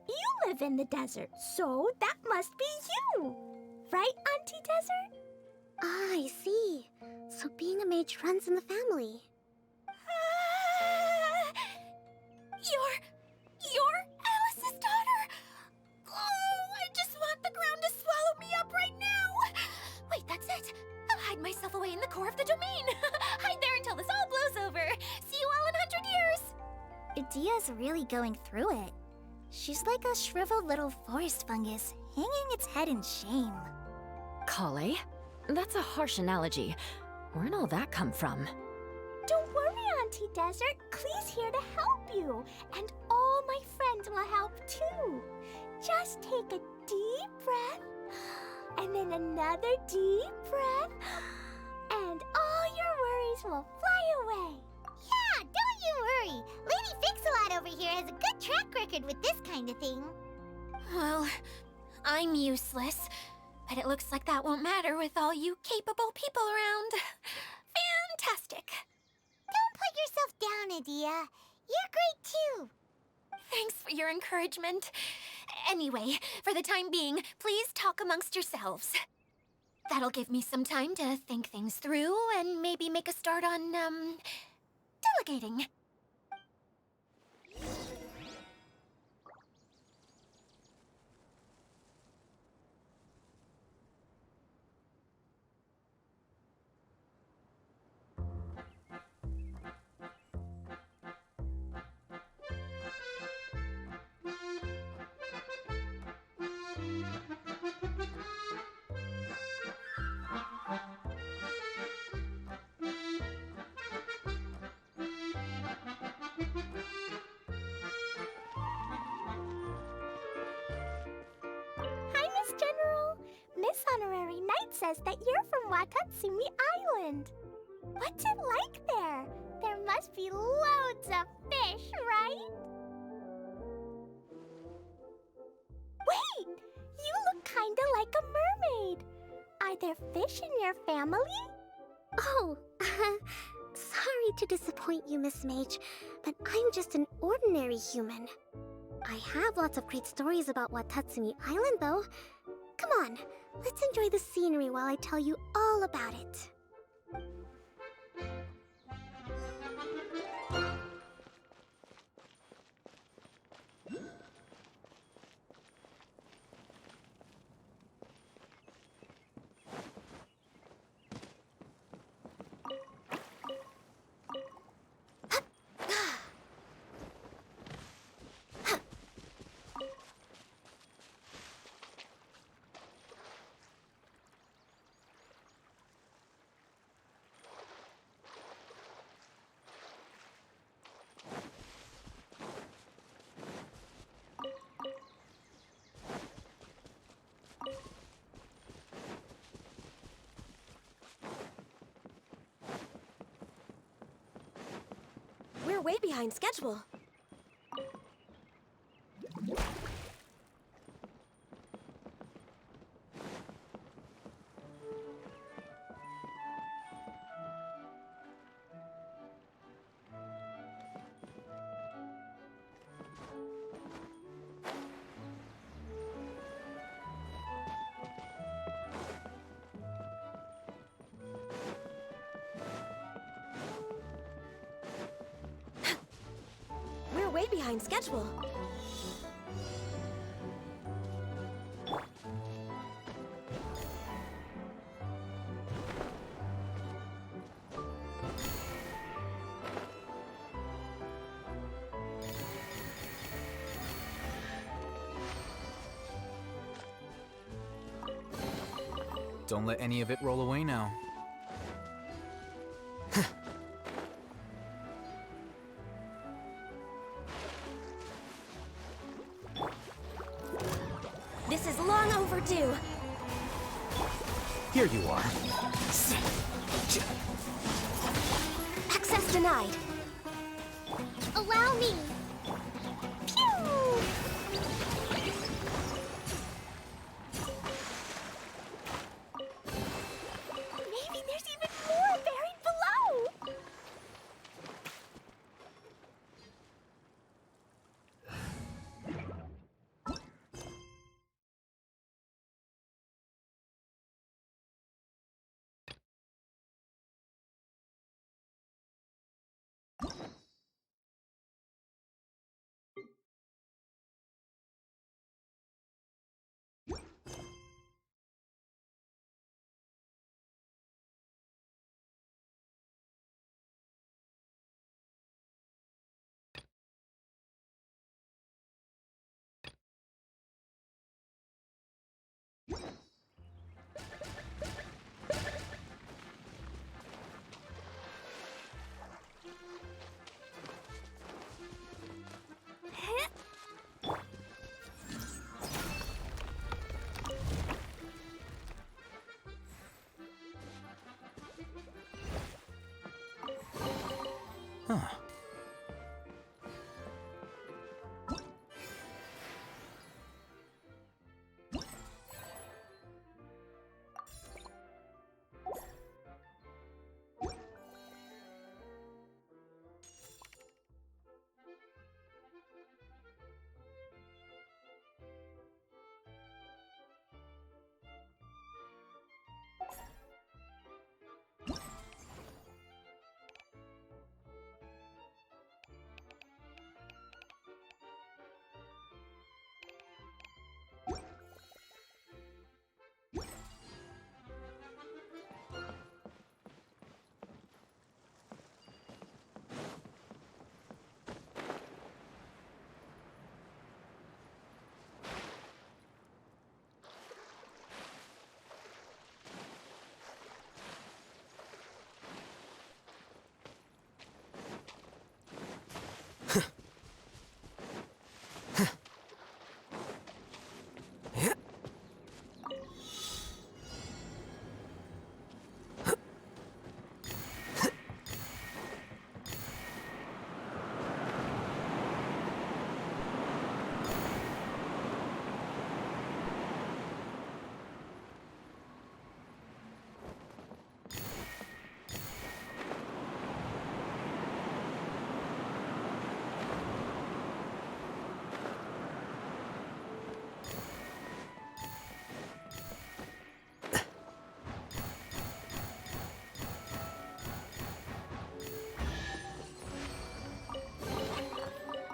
D: You live in the desert, so that must be you. Right, Auntie Desert?
I: Ah, I see. So being a mage runs in the family.
D: You're Alice's daughter? Oh, I just want the ground to swallow me up right now. Wait, that's it. I'll hide myself away in the core of the domain. Hide there until this all blows over. See you all in 100 years.
C: Idia's really going through it. She's like a shriveled little forest fungus, hanging its head in shame.
F: Kale? That's a harsh analogy. Where'd all that come from?
D: Don't worry, Auntie Desert. Klee's here to help you. And all my friends will help too. Just take a deep breath, and then another deep breath, and all your worries will fly away.
C: Yeah, don't you worry. Lady Fix-a-Lot over here has a good track record with this kind of thing.
H: Well, I'm useless, but it looks like that won't matter with all you capable people around. Fantastic.
C: Don't put yourself down, Idia. You're great too.
H: Thanks for your encouragement. Anyway, for the time being, please talk amongst yourselves. That'll give me some time to think things through and maybe make a start on, delegating.
D: Hi, Miss General. Miss Honorary Knight says that you're from Watatsumi Island. What's it like there? There must be loads of fish, right? Wait! You look kinda like a mermaid. Are there fish in your family?
I: Oh, sorry to disappoint you, Miss Mage, but I'm just an ordinary human. I have lots of great stories about Watatsumi Island, though. Come on, let's enjoy the scenery while I tell you all about it.
H: We're way behind schedule. We're way behind schedule.
A: Don't let any of it roll away now.
H: This is long overdue.
A: Here you are.
H: Access denied.
C: Allow me.
D: Phew!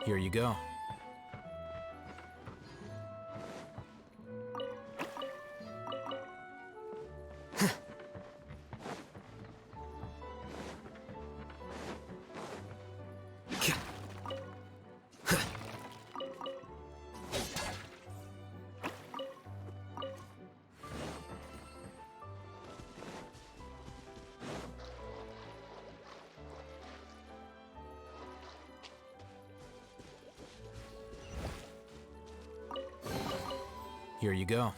A: Here you go. Here you go.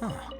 A: Huh.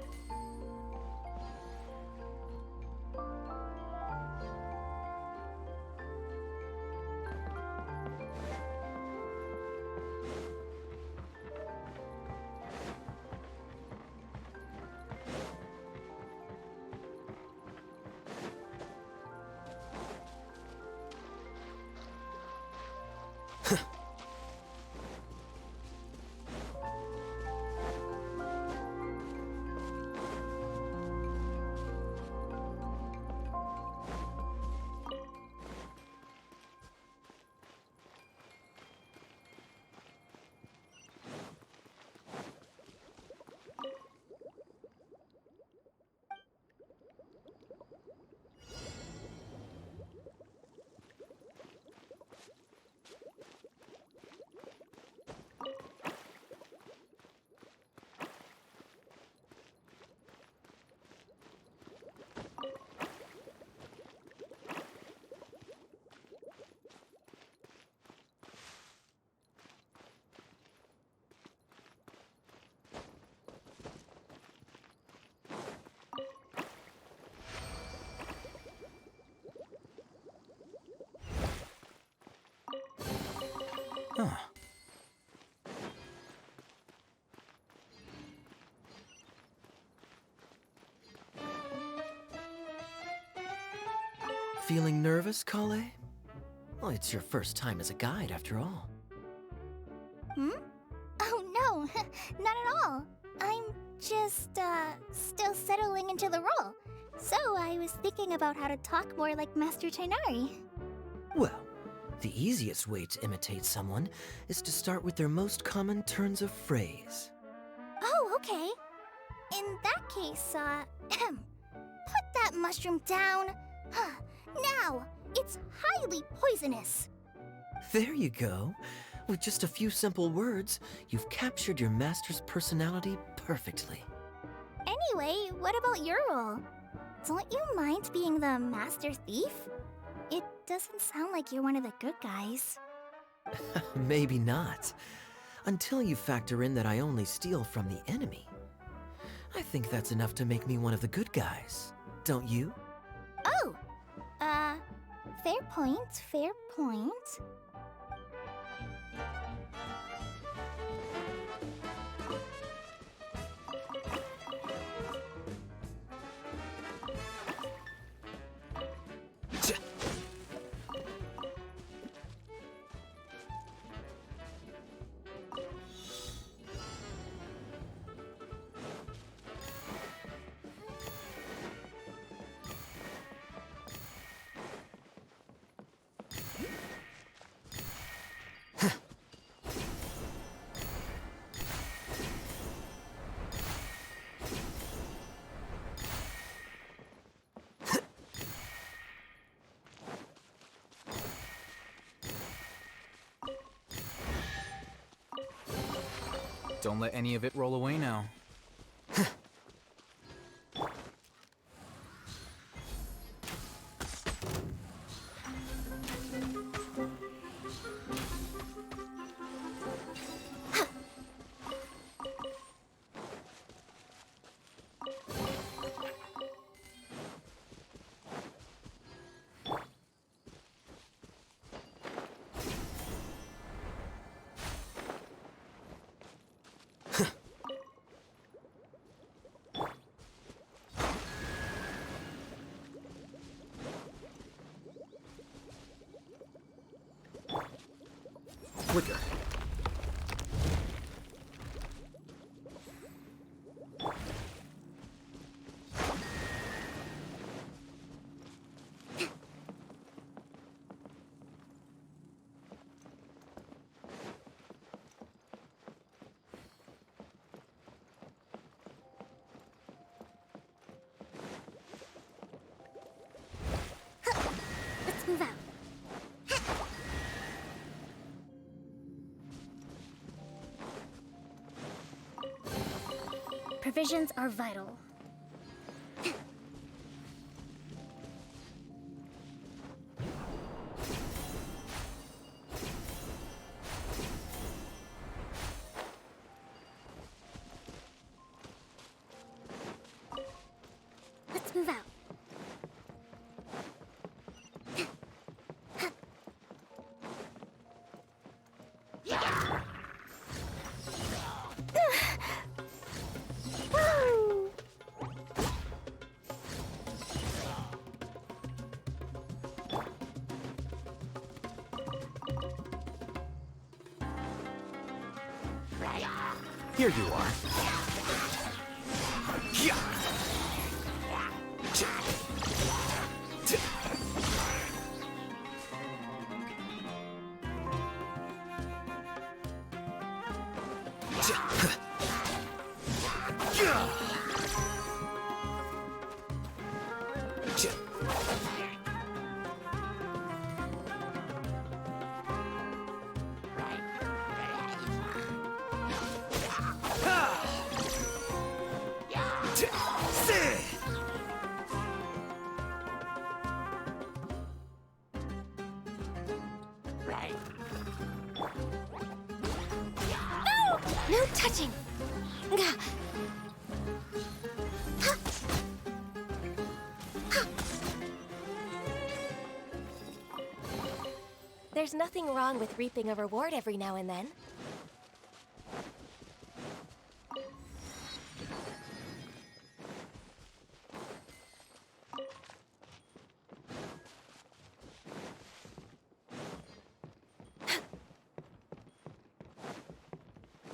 A: Huh.
E: Feeling nervous, Kale? Well, it's your first time as a guide, after all.
D: Hmm? Oh no, not at all. I'm just, still settling into the role. So I was thinking about how to talk more like Master Tighnari.
E: Well, the easiest way to imitate someone is to start with their most common turns of phrase.
D: Oh, okay. In that case, put that mushroom down. Now, it's highly poisonous.
E: There you go. With just a few simple words, you've captured your master's personality perfectly.
D: Anyway, what about your role? Don't you mind being the master thief? It doesn't sound like you're one of the good guys.
E: Maybe not. Until you factor in that I only steal from the enemy. I think that's enough to make me one of the good guys. Don't you?
D: Oh! Fair point, fair point.
A: Don't let any of it roll away now. Quicker.
I: Let's move out. Provisions are vital. Let's move out.
A: Here you are.
H: No touching! Gah. There's nothing wrong with reaping a reward every now and then.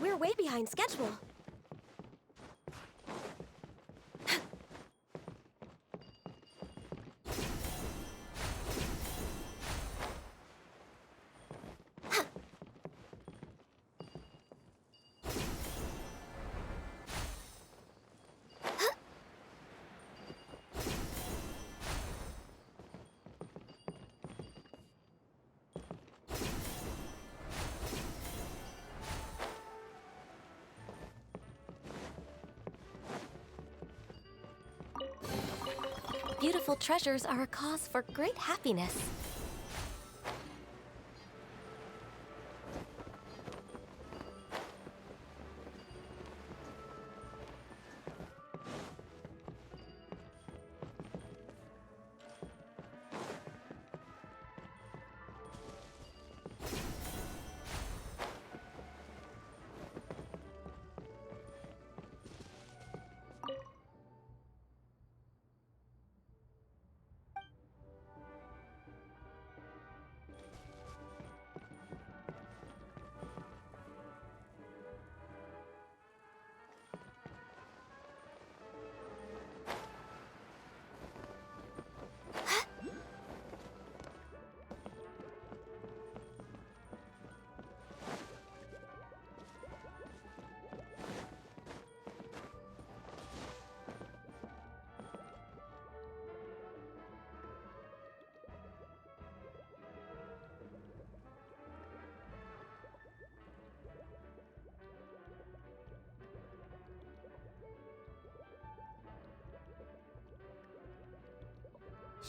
H: We're way behind schedule. beautiful treasures are a cause for great happiness.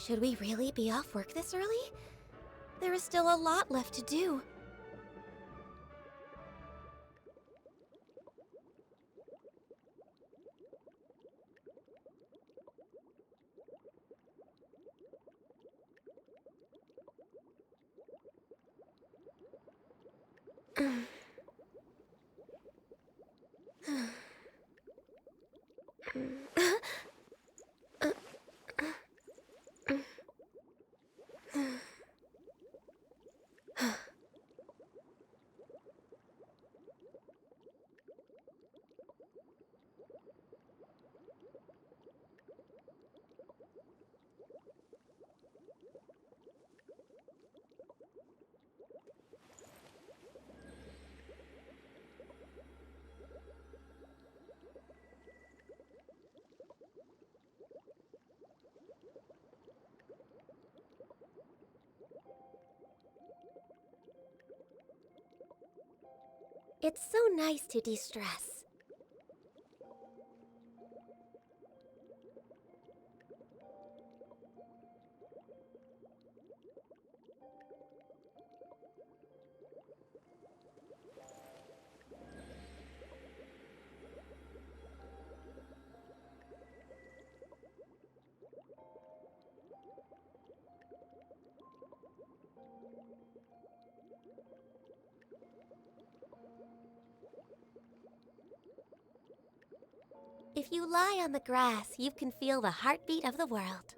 H: Should we really be off work this early? There is still a lot left to do. It's so nice to de-stress. If you lie on the grass, you can feel the heartbeat of the world.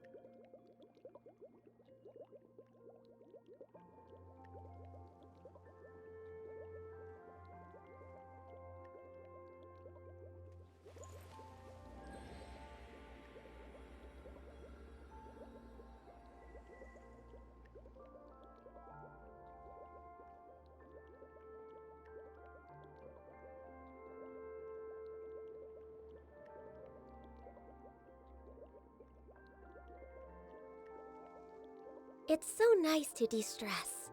H: It's so nice to de-stress.